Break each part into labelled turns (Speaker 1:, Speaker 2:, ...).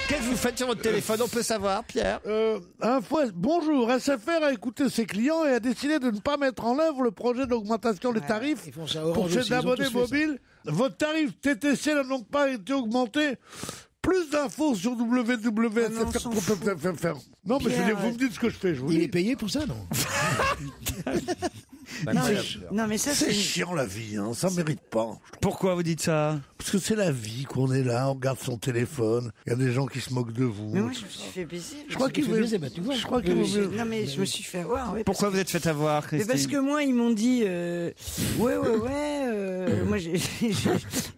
Speaker 1: Qu'est-ce que vous faites sur votre téléphone? On peut savoir, Pierre?
Speaker 2: Bonjour, SFR a écouté ses clients et a décidé de ne pas mettre en œuvre le projet d'augmentation des tarifs pour ces abonnés mobiles. Votre tarif TTC n'a donc pas été augmenté. Plus d'infos sur www.sfr.fr. Non, mais je veux dire, vous me dites ce que je fais, je vous dis.
Speaker 3: Il est payé pour ça, non?
Speaker 4: Non, mais ça,
Speaker 2: C'est chiant la vie, hein, ça mérite pas.
Speaker 1: Pourquoi vous dites ça?
Speaker 2: Parce que c'est la vie qu'on est là, on regarde son téléphone, il y a des gens qui se moquent de vous.
Speaker 4: Mais moi, je me suis fait baiser.
Speaker 2: Je crois qu'il vaut mieux.
Speaker 4: Non, mais je me suis fait avoir. Ouais,
Speaker 1: Pourquoi vous êtes fait avoir,
Speaker 4: mais
Speaker 1: Christine?
Speaker 4: parce que moi, ils m'ont dit, moi,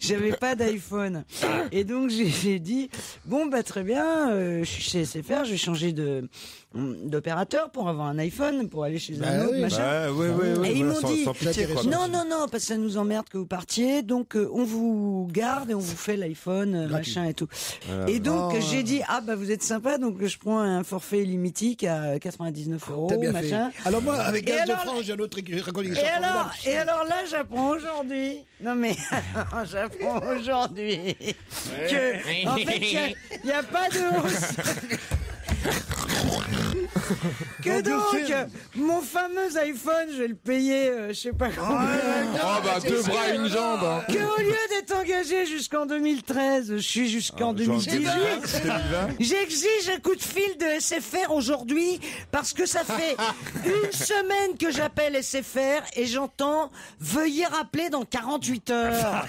Speaker 4: j'avais pas d'iPhone. Et donc, j'ai dit, bon, bah, très bien, je suis chez SFR, je vais changer d'opérateur pour avoir un iPhone, pour aller chez un autre, machin. Et ils m'ont dit, non, parce que ça nous emmerde que vous partiez, donc on vous garde et on vous fait l'iPhone, machin et tout. Et donc j'ai dit, ah bah vous êtes sympa, donc je prends un forfait illimitique à 99 €,
Speaker 3: T'as bien
Speaker 4: machin.
Speaker 3: fait. Alors moi, avec
Speaker 4: Et
Speaker 3: Gaz de
Speaker 4: alors-
Speaker 3: France, j'ai un autre raconté.
Speaker 4: Et alors là, j'apprends aujourd'hui. Non mais j'apprends aujourd'hui que en fait il y a pas de hausse. Que donc, mon fameux iPhone, je vais le payer, je sais pas combien.
Speaker 5: Oh bah deux bras et une jambe. Hein.
Speaker 4: Que au lieu d'être engagé jusqu'en 2013, je suis jusqu'en 2018. J'exige un coup de fil de SFR aujourd'hui parce que ça fait une semaine que j'appelle SFR et j'entends « Veuillez rappeler dans 48 heures ».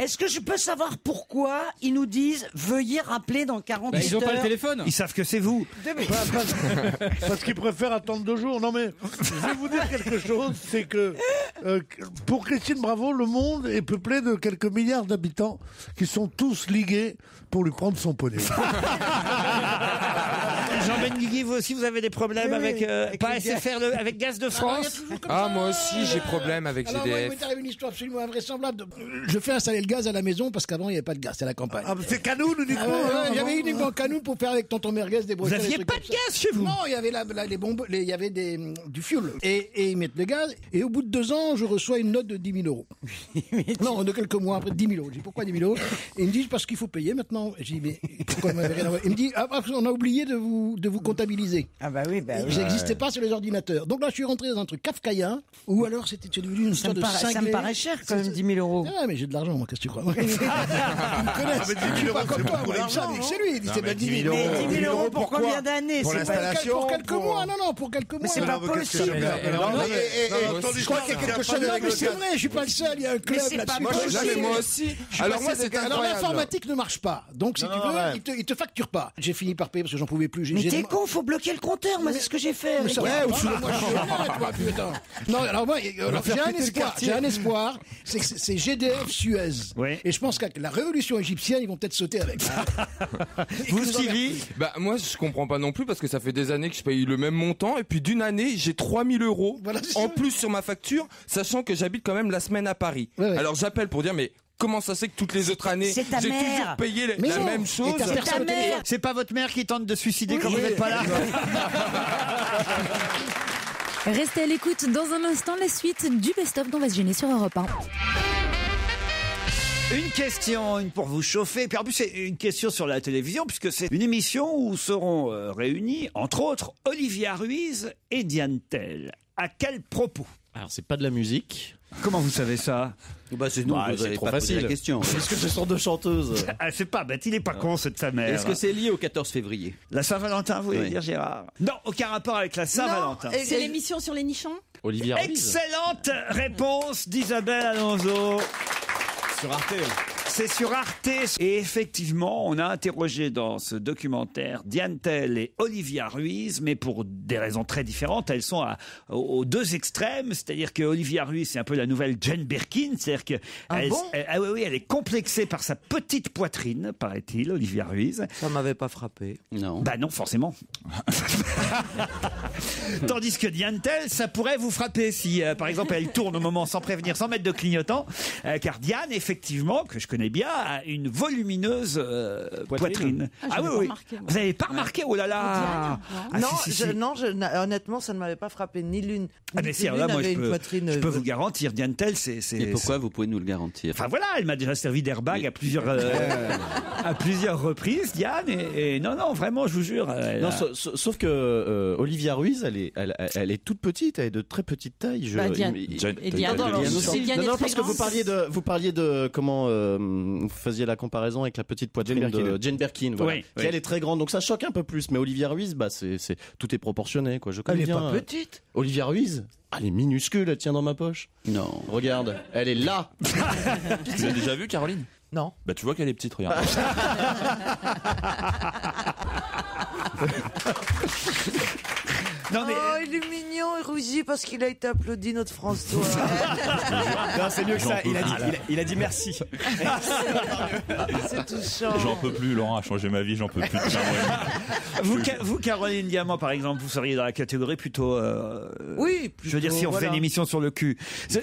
Speaker 4: Est-ce que je peux savoir pourquoi ils nous disent « Veuillez rappeler dans 48 heures ».
Speaker 6: Ils ont pas le téléphone.
Speaker 1: Ils savent que c'est vous.
Speaker 2: Parce qu'ils préfèrent attendre 2 jours. Non mais, je vais vous dire quelque chose, c'est que pour Christine Bravo, le monde est peuplé de quelques milliards d'habitants qui sont tous ligués pour lui prendre son poney.
Speaker 1: Jean Benguigui, vous aussi, vous avez des problèmes avec pas SFR, avec Gaz de France?
Speaker 5: Ah moi aussi j'ai problème avec
Speaker 3: Alors moi, il
Speaker 5: GDF.
Speaker 3: m'est arrivé une histoire absolument invraisemblable. Je fais installer le gaz à la maison parce qu'avant il n'y avait pas de gaz, c'est à la campagne.
Speaker 2: Ah, c'est Canoun uniquement.
Speaker 3: Il y avait uniquement Canoun pour faire avec tonton Merguez des
Speaker 1: Vous
Speaker 3: bretelles.
Speaker 1: aviez pas de gaz chez vous?
Speaker 3: Non, il y avait les bombes, il y avait du fuel. Et ils mettent le gaz. Et au bout de 2 ans, je reçois une note de 10 000 €. Non, de quelques mois après, 10 000 €. Je dis pourquoi 10 000 €? Et ils me disent parce qu'il faut payer maintenant. Je dis mais pourquoi vous m'avez rien envoyé? Il me dit on a oublié de vous comptabiliser.
Speaker 4: Ah bah oui, bah oui.
Speaker 3: J'existais pas sur les ordinateurs. Donc là, je suis rentré dans un truc kafkaïen, ou alors c'était devenu une
Speaker 4: Ça
Speaker 3: sorte
Speaker 4: me,
Speaker 3: de
Speaker 4: ça me
Speaker 3: cinglé.
Speaker 4: paraît cher quand même, 10 000 €.
Speaker 3: Ah, mais j'ai de l'argent, moi, qu'est-ce que tu crois? Ils me connaissent.
Speaker 2: mais 10 000
Speaker 3: Je suis pas
Speaker 2: €,
Speaker 3: comme
Speaker 2: c'est
Speaker 3: toi,
Speaker 2: beaucoup
Speaker 3: moi, il me
Speaker 2: d'argent,
Speaker 3: savait que c'est lui. Il dit, c'est pas 10 000
Speaker 4: Mais
Speaker 3: €.
Speaker 4: 10 000 € pour combien d'années?
Speaker 5: Pour
Speaker 4: C'est pas
Speaker 5: l'installation.
Speaker 3: Pour quelques mois, non, pour quelques mois.
Speaker 4: Mais c'est pas possible.
Speaker 2: Je crois qu'il y a quelque chose
Speaker 3: Non, mais c'est vrai, je suis pas le seul, il y a un club
Speaker 4: c'est pas
Speaker 3: là-dessus.
Speaker 5: Moi je suis
Speaker 4: possible.
Speaker 5: là, mais moi aussi. Alors moi c'est
Speaker 3: Alors
Speaker 5: incroyable.
Speaker 3: l'informatique ne marche pas. Donc si tu veux, ils te facturent pas. J'ai fini par payer parce que j'en pouvais plus.
Speaker 4: Mais t'es con, faut bloquer le compteur, moi c'est ce que j'ai fait.
Speaker 3: Mais ça
Speaker 4: avec-
Speaker 3: va, moi je suis honnête, moi, putain. Non, alors moi, j'ai un espoir, c'est que c'est GDF Suez.
Speaker 1: Oui.
Speaker 3: Et je pense qu'avec la révolution égyptienne, ils vont peut-être sauter avec.
Speaker 1: Vous, Stevie?
Speaker 5: Bah moi je comprends pas non plus parce que ça fait des années que je paye le même montant et puis d'une année j'ai 3 000 €
Speaker 3: Voilà, c'est
Speaker 5: en
Speaker 3: ça.
Speaker 5: plus sur ma facture, sachant que j'habite quand même la semaine à Paris.
Speaker 3: Ouais.
Speaker 5: Alors j'appelle pour dire mais comment ça c'est que toutes les autres années
Speaker 4: c'est ta
Speaker 5: j'ai
Speaker 4: mère.
Speaker 5: toujours payé
Speaker 3: Mais
Speaker 5: la
Speaker 3: non.
Speaker 5: même
Speaker 3: Et
Speaker 5: chose?
Speaker 3: t'as personne
Speaker 4: Ta
Speaker 3: au téléphone.
Speaker 4: mère.
Speaker 1: C'est pas votre mère qui tente de se suicider quand vous n'êtes pas là?
Speaker 7: Restez à l'écoute dans un instant, la suite du best-of d'On va se gêner sur Europe 1.
Speaker 1: Une question, une pour vous chauffer. Puis en plus, c'est une question sur la télévision, puisque c'est une émission où seront réunis, entre autres, Olivia Ruiz et Diane Tell. À quel propos?
Speaker 6: Alors c'est pas de la musique.
Speaker 1: Comment vous savez ça?
Speaker 6: Bah c'est nous,
Speaker 8: c'est trop facile. La question.
Speaker 6: Est-ce que ce sont deux chanteuses?
Speaker 1: Ah, c'est pas bête, il est pas con, c'est de sa mère.
Speaker 8: Est-ce que c'est lié au 14 février?
Speaker 1: La Saint-Valentin, vous voulez
Speaker 8: Oui.
Speaker 1: dire, Gérard? Non, aucun rapport avec la Saint-Valentin.
Speaker 7: C'est l'émission sur les nichons?
Speaker 6: Olivia Ruiz.
Speaker 1: Excellente réponse d'Isabelle Alonso.
Speaker 6: Sur Arte.
Speaker 1: C'est sur Arte. Et effectivement, on a interrogé dans ce documentaire Diane Tell et Olivia Ruiz, mais pour des raisons très différentes. Elles sont aux deux extrêmes. C'est-à-dire que Olivia Ruiz, c'est un peu la nouvelle Jane Birkin. C'est-à-dire que oui, elle est complexée par sa petite poitrine, paraît-il, Olivia Ruiz.
Speaker 8: Ça m'avait pas frappé. Non.
Speaker 1: Bah non, forcément. Tandis que Diane Tell, ça pourrait vous frapper si, par exemple, elle tourne au moment sans prévenir, sans mettre de clignotant. Car Diane, effectivement, que je connais retenez bien, a une volumineuse poitrine.
Speaker 9: Ah oui, oui. Remarqué,
Speaker 1: vous n'avez pas remarqué? Oh là là.
Speaker 10: Honnêtement, ça ne m'avait pas frappé ni l'une.
Speaker 1: Ah mais si, là, moi, je peux vous garantir, Diane Tell, c'est.
Speaker 8: Et pourquoi vous pouvez nous le garantir?
Speaker 1: Enfin voilà, elle m'a déjà servi d'airbag à plusieurs reprises, Diane, et non, vraiment, je vous jure.
Speaker 6: Non, sauf que Olivia Ruiz, elle est toute petite, elle est de très petite taille.
Speaker 9: Diane
Speaker 6: Non, parce que vous parliez de comment vous faisiez la comparaison avec la petite poitrine de Jane Birkin, voilà, qui elle est très grande, donc ça choque un peu plus. Mais Olivia Ruiz, tout est proportionné, quoi. Je connais bien.
Speaker 10: Elle est pas petite.
Speaker 6: Olivia Ruiz. Elle est minuscule, elle tient dans ma poche.
Speaker 8: Non.
Speaker 6: Regarde, elle est là.
Speaker 11: Tu l'as déjà vue, Caroline?
Speaker 10: Non.
Speaker 11: Bah tu vois qu'elle est petite, regarde.
Speaker 10: Non, mais... Oh, il est mignon et rougit parce qu'il a été applaudi, notre François.
Speaker 6: Non, c'est mieux que ça. Il a dit merci.
Speaker 10: C'est touchant.
Speaker 11: J'en peux plus, Laurent a changé ma vie, j'en peux plus.
Speaker 1: Vous, Caroline Diamant, par exemple, vous seriez dans la catégorie plutôt.
Speaker 10: Oui, plutôt,
Speaker 1: je veux dire, si on fait une émission sur le cul.
Speaker 10: Vous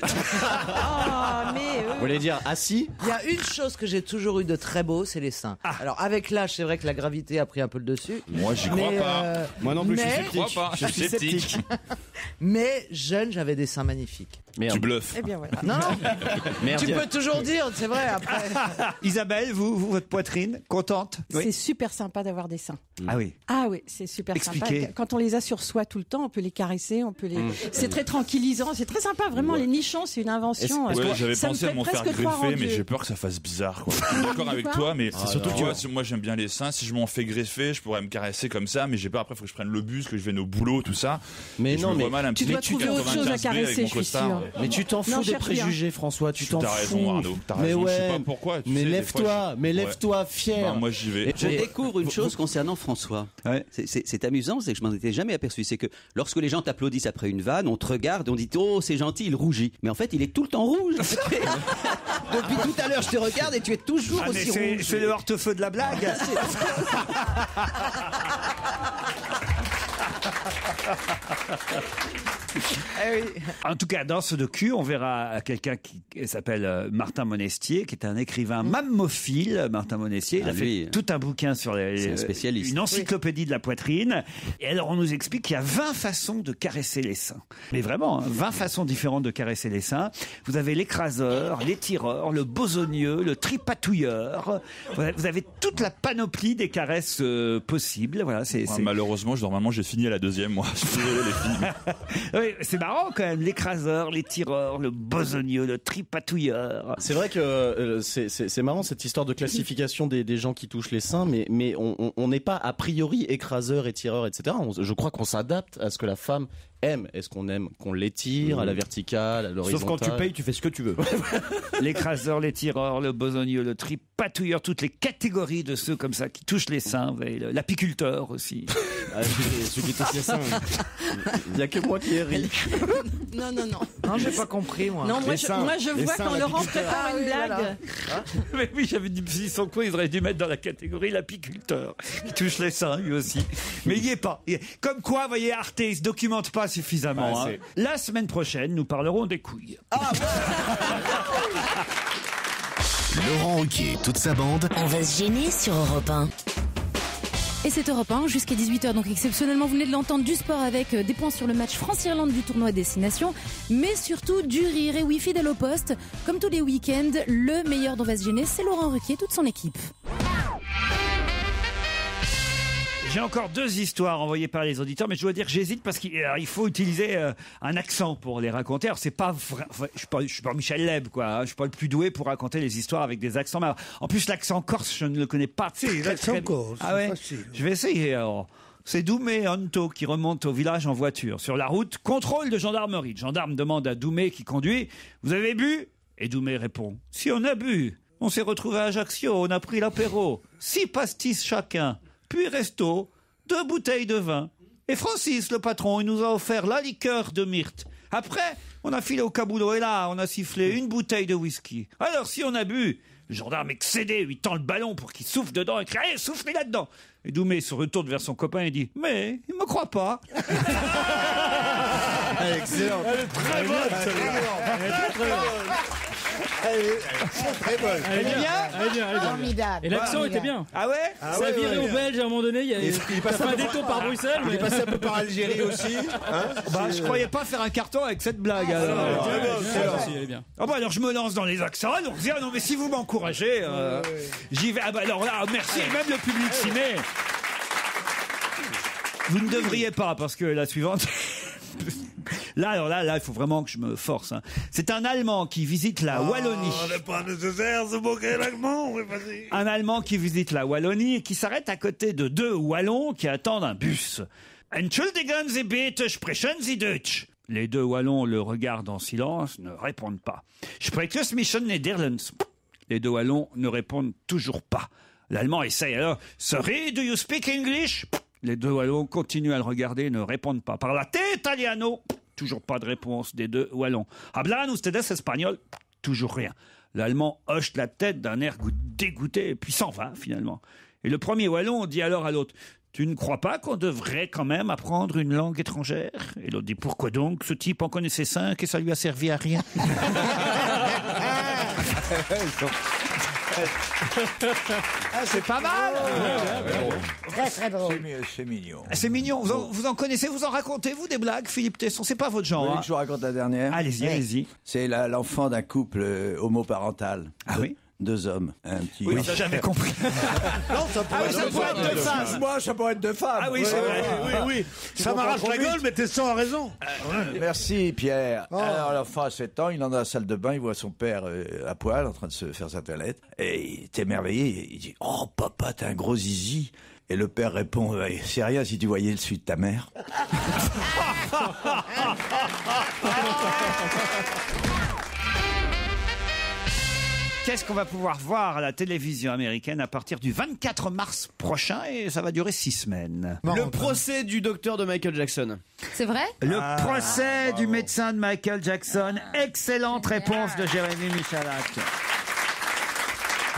Speaker 6: voulez dire assis?
Speaker 10: Il y a une chose que j'ai toujours eu de très beau, c'est les seins. Alors, avec l'âge, c'est vrai que la gravité a pris un peu le dessus.
Speaker 11: Moi, j'y crois pas.
Speaker 6: Moi non plus,
Speaker 11: je suis sceptique.
Speaker 10: Mais jeune, j'avais des seins magnifiques.
Speaker 11: Merde. Tu bluffes.
Speaker 10: Eh bien voilà. Non. Tu peux toujours dire, c'est vrai après.
Speaker 1: Isabelle, vous, votre poitrine, contente?
Speaker 9: C'est super sympa d'avoir des seins.
Speaker 1: Ah oui.
Speaker 9: Ah oui, c'est super
Speaker 1: Expliquez.
Speaker 9: sympa. Quand on les a sur soi tout le temps, on peut les caresser, on peut les. C'est très tranquillisant, c'est très sympa. Vraiment, les nichons, c'est une invention.
Speaker 11: J'avais
Speaker 9: Ça
Speaker 11: pensé à m'en faire greffer, mais j'ai peur que ça fasse bizarre. Quoi. Je suis d'accord avec toi, mais c'est surtout que moi j'aime bien les seins. Si je m'en fais greffer, je pourrais me caresser comme ça, mais j'ai peur après, il faut que je prenne le bus, que je vienne au boulot, tout ça.
Speaker 6: Mais non, mais
Speaker 9: tu dois trouver autre chose à caresser, je suis sûr.
Speaker 6: Mais tu t'en fous des préjugés, François. Tu t'en fous.
Speaker 11: T'as raison, Arnaud. Mais
Speaker 6: ouais.
Speaker 11: Je sais pas pourquoi.
Speaker 6: Mais lève-toi, fier.
Speaker 11: Moi j'y vais.
Speaker 8: Je découvre une chose concernant François. C'est amusant, c'est que je m'en étais jamais aperçu. C'est que lorsque les gens t'applaudissent après une vanne, on te regarde, on dit oh c'est gentil, il rougit. Mais en fait, il est tout le temps rouge. Depuis tout à l'heure, je te regarde et tu es toujours aussi rouge.
Speaker 1: C'est le hortefeux de la blague. En tout cas, dans ce docu, on verra quelqu'un qui s'appelle Martin Monestier, qui est un écrivain mammophile. Martin Monestier, il a fait tout un bouquin sur une encyclopédie de la poitrine. Et alors, on nous explique qu'il y a 20 façons de caresser les seins. Mais vraiment, 20 façons différentes de caresser les seins. Vous avez l'écraseur, l'étireur, le besogneux, le tripatouilleur. Vous avez toute la panoplie des caresses possibles. Voilà,
Speaker 11: malheureusement, normalement, j'ai fini à la deuxième, moi. Je suis désolé, les filles.
Speaker 1: Oui, c'est marrant quand même, l'écraseur, l'étireur, le besogneux, le tripatouilleur.
Speaker 6: C'est vrai que c'est marrant cette histoire de classification des gens qui touchent les seins, mais on n'est pas a priori écraseur, étireur, etc. Je crois qu'on s'adapte à ce que la femme aime. Est-ce qu'on aime qu'on l'étire à la verticale, à l'horizontale?
Speaker 8: Sauf quand tu payes, tu fais ce que tu veux.
Speaker 1: L'écraseur, l'étireur, le besogneux, le tripatouilleur, toutes les catégories de ceux comme ça qui touchent les seins. L'apiculteur aussi.
Speaker 6: Ceux qui touchent les seins. Il n'y a que moi qui ai ri.
Speaker 10: Non, j'ai pas compris, moi.
Speaker 9: Non, moi je vois quand Laurent prépare une blague.
Speaker 1: Mais oui, j'avais dit, sans quoi, ils auraient dû mettre dans la catégorie l'apiculteur, qui touche les seins, lui aussi. Mais il n'y est pas. Comme quoi, vous voyez, Arte, il se documente pas suffisamment. La semaine prochaine, nous parlerons des couilles.
Speaker 12: Laurent Ruquier, toute sa bande.
Speaker 7: On va se gêner sur Europe 1. Et c'est Europe 1 jusqu'à 18h, donc exceptionnellement vous venez de l'entendre, du sport avec des points sur le match France-Irlande du tournoi Destination, mais surtout du rire. Et oui, fidèle au poste, comme tous les week-ends, le meilleur d'On va se gêner, c'est Laurent Ruquier et toute son équipe.
Speaker 1: J'ai encore 2 histoires envoyées par les auditeurs, mais je dois dire que j'hésite parce qu'il faut utiliser un accent pour les raconter. Alors c'est pas vrai, je suis pas Michel Leb, quoi. Je suis pas le plus doué pour raconter les histoires avec des accents. Mais en plus, l'accent corse, je ne le connais pas.
Speaker 2: L'accent corse, c'est facile.
Speaker 1: Je vais essayer. Alors, c'est Doumé Anto qui remonte au village en voiture. Sur la route, contrôle de gendarmerie. Le gendarme demande à Doumé qui conduit: vous avez bu? Et Doumé répond: si on a bu. On s'est retrouvé à Ajaccio, on a pris l'apéro. 6 pastis chacun. Puis resto, 2 bouteilles de vin. Et Francis, le patron, il nous a offert la liqueur de myrte. Après, on a filé au caboulot et là, on a sifflé 1 bouteille de whisky. Alors, si on a bu, le gendarme excédé lui tend le ballon pour qu'il souffle dedans et crie: allez, soufflez là-dedans. Et Doumé se retourne vers son copain et dit: mais il me croit pas.
Speaker 6: Excellent.
Speaker 2: Elle est très bonne, celle-là. Elle est très bonne.
Speaker 13: Très bonne.
Speaker 14: Elle est bien.
Speaker 10: Formidable.
Speaker 14: Et l'accent était bien.
Speaker 1: Ah ouais?
Speaker 14: Ça a viré au Belge à un moment donné. Il est passé un détour par Bruxelles.
Speaker 13: Il est passé un peu par Algérie aussi.
Speaker 1: Je croyais pas faire un carton avec cette blague. Alors.
Speaker 14: Elle est bien.
Speaker 1: Alors je me lance dans les accents. Alors non mais si vous m'encouragez, j'y vais. Alors là, merci. Et même le public s'y met. Vous ne devriez pas, parce que la suivante... Là, il faut vraiment que je me force. C'est un Allemand qui visite la Wallonie.
Speaker 2: On n'est pas nécessaire se moquer l'allemand, oui, vas-y.
Speaker 1: Un Allemand qui visite la Wallonie et qui s'arrête à côté de 2 Wallons qui attendent un bus. Entschuldigen Sie bitte, sprechen Sie Deutsch? Les 2 Wallons le regardent en silence, ne répondent pas. Sprechen Sie Nederlands? Les 2 Wallons ne répondent toujours pas. L'Allemand essaye alors. Sorry, do you speak English? Les 2 Wallons continuent à le regarder et ne répondent pas. Parlate italiano? Toujours pas de réponse des 2 Wallons. Hablan ustedes espagnol? Toujours rien. L'Allemand hoche la tête d'un air dégoûté et puis s'en va finalement. Et le premier Wallon dit alors à l'autre: tu ne crois pas qu'on devrait quand même apprendre une langue étrangère? Et l'autre dit: pourquoi donc? Ce type en connaissait 5 et ça lui a servi à rien. C'est pas mal.
Speaker 10: Très drôle.
Speaker 13: C'est mignon.
Speaker 1: C'est mignon. Vous en connaissez? Vous en racontez, vous, des blagues, Philippe Tesson? C'est pas votre genre.
Speaker 15: Vous voulez que je vous raconte la dernière?
Speaker 1: Allez-y.
Speaker 15: C'est l'enfant d'un couple homoparental.
Speaker 1: Ah oui?
Speaker 15: 2 hommes. Un petit...
Speaker 1: Oui, t'as jamais compris.
Speaker 15: Non, ça pourrait être 2 femmes. Moi, ça pourrait être 2 femmes.
Speaker 1: Ah oui, c'est vrai.
Speaker 2: Oui. Ça m'arrache la gueule, mais Tesson a raison.
Speaker 15: Merci, Pierre. Alors, l'enfant a 7 ans, il est dans la salle de bain, il voit son père à poil, en train de se faire sa toilette. Et il est émerveillé. Il dit: oh, papa, t'as un gros zizi. Et le père répond: c'est rien si tu voyais le suite de ta mère.
Speaker 1: Qu'est-ce qu'on va pouvoir voir à la télévision américaine à partir du 24 mars prochain, et ça va durer 6 semaines.
Speaker 6: Le procès du docteur de Michael Jackson.
Speaker 7: C'est vrai?
Speaker 1: Le procès du médecin de Michael Jackson. Excellente réponse de Jérémy Michalak.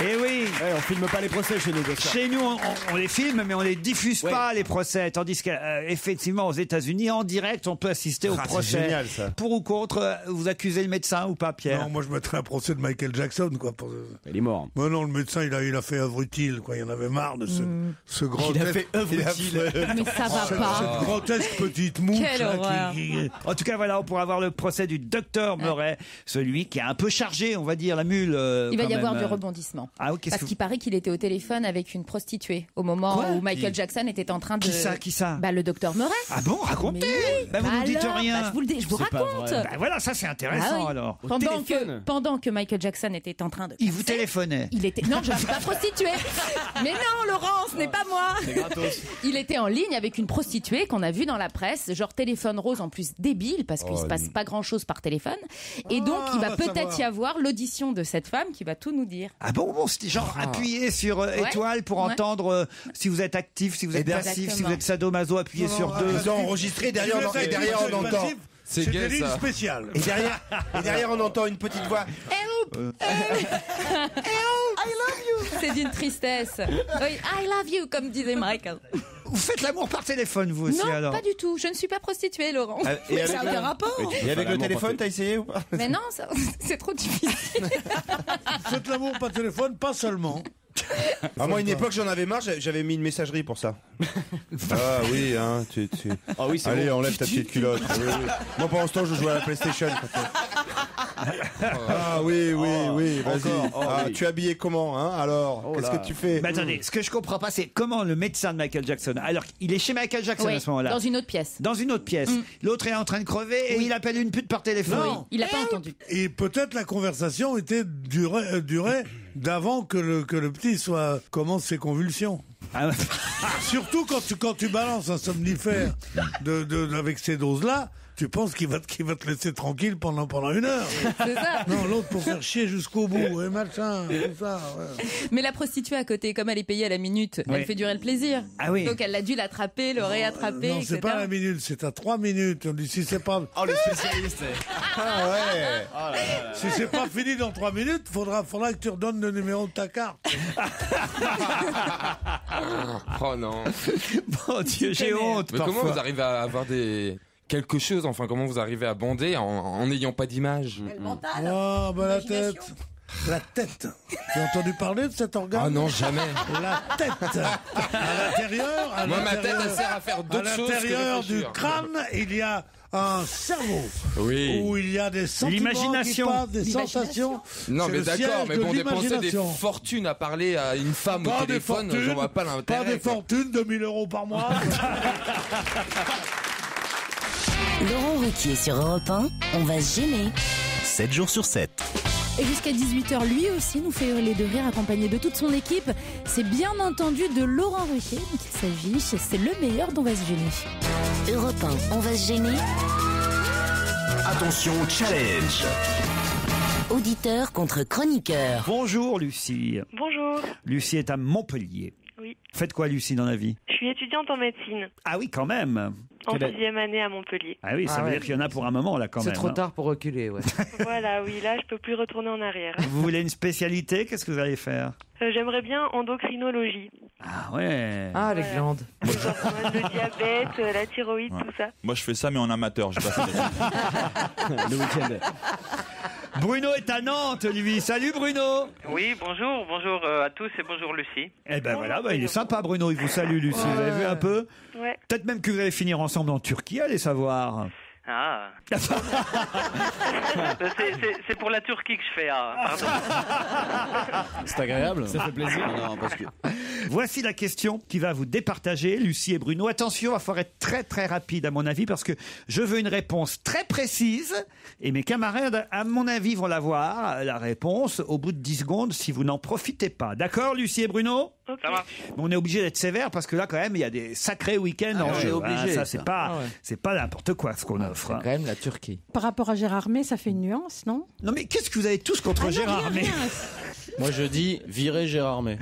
Speaker 1: Eh oui.
Speaker 6: On filme pas les procès chez nous.
Speaker 1: Chez nous, on les filme, mais on les diffuse pas, les procès. Tandis qu'effectivement, aux États-Unis, en direct, on peut assister au procès.
Speaker 2: C'est génial, ça.
Speaker 1: Pour ou contre, vous accusez le médecin ou pas, Pierre?
Speaker 2: Non, moi je mettrais un procès de Michael Jackson, quoi.
Speaker 6: Il est mort.
Speaker 2: Mais non, le médecin, il a fait œuvre utile, quoi. Il en avait marre de ce grand.
Speaker 6: Il a fait œuvre utile.
Speaker 9: Mais ça va pas.
Speaker 2: Cette grotesque petite mouche.
Speaker 9: Quelle horreur.
Speaker 1: En tout cas, voilà, on pourra voir le procès du docteur Murray, celui qui a un peu chargé, on va dire, la mule.
Speaker 16: Il va y avoir du rebondissement.
Speaker 1: Ah, ok.
Speaker 16: Parce qu'il paraît qu'il était au téléphone avec une prostituée au moment où Michael Jackson était en train de...
Speaker 1: Qui ça
Speaker 16: Le docteur Murray.
Speaker 1: Ah bon, racontez. Vous nous dites rien.
Speaker 16: Je vous raconte.
Speaker 1: Voilà, ça c'est intéressant alors.
Speaker 16: Pendant que Michael Jackson était en train de...
Speaker 1: Il vous téléphonait.
Speaker 16: Non, je ne suis pas prostituée. Mais non, Laurent, ce n'est pas moi.
Speaker 6: C'est gratos.
Speaker 16: Il était en ligne avec une prostituée qu'on a vue dans la presse, genre téléphone rose en plus débile, parce qu'il se passe pas grand-chose par téléphone. Et donc, il va peut-être y avoir l'audition de cette femme qui va tout nous dire.
Speaker 1: Ah bon, c'était genre appuyez sur étoile pour entendre si vous êtes actif, si vous êtes passif, si vous êtes sadomaso, appuyez sur 2.
Speaker 13: Ils ont enregistré derrière, on entend.
Speaker 11: C'est gay,
Speaker 2: ligne
Speaker 11: ça.
Speaker 2: spéciale.
Speaker 13: Et derrière, on entend une petite voix.
Speaker 16: I love you. C'est d'une tristesse. Oui, I love you, comme disait Michael.
Speaker 1: Vous faites l'amour par téléphone, vous aussi,
Speaker 16: non,
Speaker 1: alors?
Speaker 16: pas du tout. Je ne suis pas prostituée, Laurent.
Speaker 13: Et
Speaker 16: ça n'a aucun rapport.
Speaker 13: Et avec le téléphone, t'as essayé ou pas?
Speaker 16: Mais non, c'est trop difficile.
Speaker 2: Faites l'amour par téléphone, pas seulement.
Speaker 13: Moi, à une époque, j'en avais marre, j'avais mis une messagerie pour ça. Ah oui, hein,
Speaker 6: Ah oui, c'est
Speaker 13: allez,
Speaker 6: bon.
Speaker 13: enlève ta petite culotte. Oui. Moi, pendant ce temps, je jouais à la PlayStation. Ah oui, vas-y. Tu es habillé comment, hein? Alors, qu'est-ce que tu fais?
Speaker 1: Mais attendez, ce que je comprends pas, c'est comment le médecin de Michael Jackson, alors il est chez Michael Jackson à ce moment-là.
Speaker 16: Dans une autre pièce.
Speaker 1: Dans une autre pièce. L'autre est en train de crever et il appelle une pute par téléphone.
Speaker 2: Non.
Speaker 16: Il n'a pas entendu.
Speaker 2: Et peut-être la conversation durait d'avant que le petit commence ses convulsions. Surtout quand tu balances un somnifère avec ces doses-là, tu penses qu'il va te laisser tranquille pendant 1 heure.
Speaker 16: C'est ça.
Speaker 2: Non, l'autre pour faire chier jusqu'au bout, et machin, tout ça. Ouais.
Speaker 16: Mais la prostituée à côté, comme elle est payée à la minute, elle fait durer le plaisir.
Speaker 1: Ah oui.
Speaker 16: Donc elle a dû l'attraper, le réattraper,
Speaker 2: Non,
Speaker 16: etc.
Speaker 2: c'est pas à la minute, c'est à 3 minutes. On dit si c'est pas.
Speaker 6: Oh, le spécialiste.
Speaker 13: Ah ouais.
Speaker 6: Oh là là.
Speaker 2: Si c'est pas fini dans 3 minutes, faudra que tu redonnes le numéro de ta carte.
Speaker 5: Oh non.
Speaker 1: Mon Dieu, j'ai honte.
Speaker 5: Mais
Speaker 1: parfois.
Speaker 5: comment vous arrivez à avoir quelque chose, enfin comment vous arrivez à bander en n'ayant pas d'image?
Speaker 2: Ah, bah la tête. La tête. Tu as entendu parler de cet organe?
Speaker 5: Ah non, jamais.
Speaker 2: La tête. À l'intérieur.
Speaker 5: Moi, ma tête, elle sert à faire d'autres choses.
Speaker 2: À l'intérieur
Speaker 5: que
Speaker 2: du
Speaker 5: réfléchir.
Speaker 2: crâne, il y a un cerveau.
Speaker 5: Oui.
Speaker 2: Où il y a des sentiments
Speaker 1: L'imagination.
Speaker 2: qui passent, des sensations.
Speaker 5: Non,
Speaker 2: C'est
Speaker 5: mais
Speaker 2: le
Speaker 5: d'accord,
Speaker 2: siège
Speaker 5: mais
Speaker 2: de
Speaker 5: bon, dépenser des
Speaker 2: l'imagination.
Speaker 5: fortunes à parler à une femme
Speaker 2: Pas
Speaker 5: au
Speaker 2: des
Speaker 5: téléphone,
Speaker 2: fortunes,
Speaker 5: j'en vois pas l'intérêt.
Speaker 2: Pas des
Speaker 5: quoi.
Speaker 2: fortunes, 2000 € par mois.
Speaker 17: Laurent Ruquier sur Europe 1, on va se gêner.
Speaker 12: 7 jours sur 7.
Speaker 7: Et jusqu'à 18h, lui aussi nous fait hurler de rire accompagné de toute son équipe. C'est bien entendu de Laurent Ruquier qu'il s'agit. C'est le meilleur dont on va se gêner.
Speaker 17: Europe 1, on va se gêner.
Speaker 12: Attention, challenge.
Speaker 17: Auditeur contre chroniqueur.
Speaker 1: Bonjour Lucie.
Speaker 18: Bonjour.
Speaker 1: Lucie est à Montpellier.
Speaker 18: Oui.
Speaker 1: Faites quoi Lucie dans la vie?
Speaker 18: Je suis étudiante en médecine,
Speaker 1: Ah oui, quand même.
Speaker 18: en 6e année à Montpellier.
Speaker 1: Ah oui, ça veut dire qu'il y en a pour un moment là quand
Speaker 14: C'est
Speaker 1: même.
Speaker 14: trop
Speaker 1: hein.
Speaker 14: tard pour reculer, ouais.
Speaker 18: Voilà, oui, là, je peux plus retourner en arrière.
Speaker 1: Vous voulez une spécialité? Qu'est-ce que vous allez faire?
Speaker 18: J'aimerais bien endocrinologie.
Speaker 1: Ah ouais.
Speaker 14: Ah, les glandes.
Speaker 18: Le diabète, la thyroïde, tout ça.
Speaker 11: Moi, je fais ça, mais en amateur. J'ai pas fait de-
Speaker 1: Le week-end. Bruno est à Nantes, lui. Salut Bruno.
Speaker 19: Oui, bonjour à tous et bonjour Lucie.
Speaker 1: Eh ben voilà, il est sympa Bruno, il vous salue Lucie. Vous avez vu un peu?
Speaker 18: Ouais.
Speaker 1: Peut-être même que vous allez finir ensemble en Turquie, allez savoir.
Speaker 19: Ah. c'est pour la Turquie que je fais. Ah, pardon.
Speaker 6: C'est agréable.
Speaker 1: Ça fait plaisir.
Speaker 8: Non, parce que
Speaker 1: Voici la question qui va vous départager, Lucie et Bruno. Attention, il va falloir être très très rapide à mon avis parce que je veux une réponse très précise et mes camarades, à mon avis, vont l'avoir, la réponse, au bout de 10 secondes si vous n'en profitez pas. D'accord, Lucie et Bruno?
Speaker 19: Ça marche.
Speaker 1: Mais on est obligé d'être sévère parce que là, quand même, il y a des sacrés week-ends en
Speaker 8: on est
Speaker 1: jeu.
Speaker 8: obligé,
Speaker 1: ça,
Speaker 8: ça.
Speaker 1: c'est pas, c'est pas n'importe quoi ce qu'on offre. hein.
Speaker 14: Quand même la Turquie.
Speaker 9: Par rapport à Gérard May, ça fait une nuance, non?
Speaker 1: Non, mais qu'est-ce que vous avez tous contre Gérard May?
Speaker 6: Moi je dis virer Gérard May.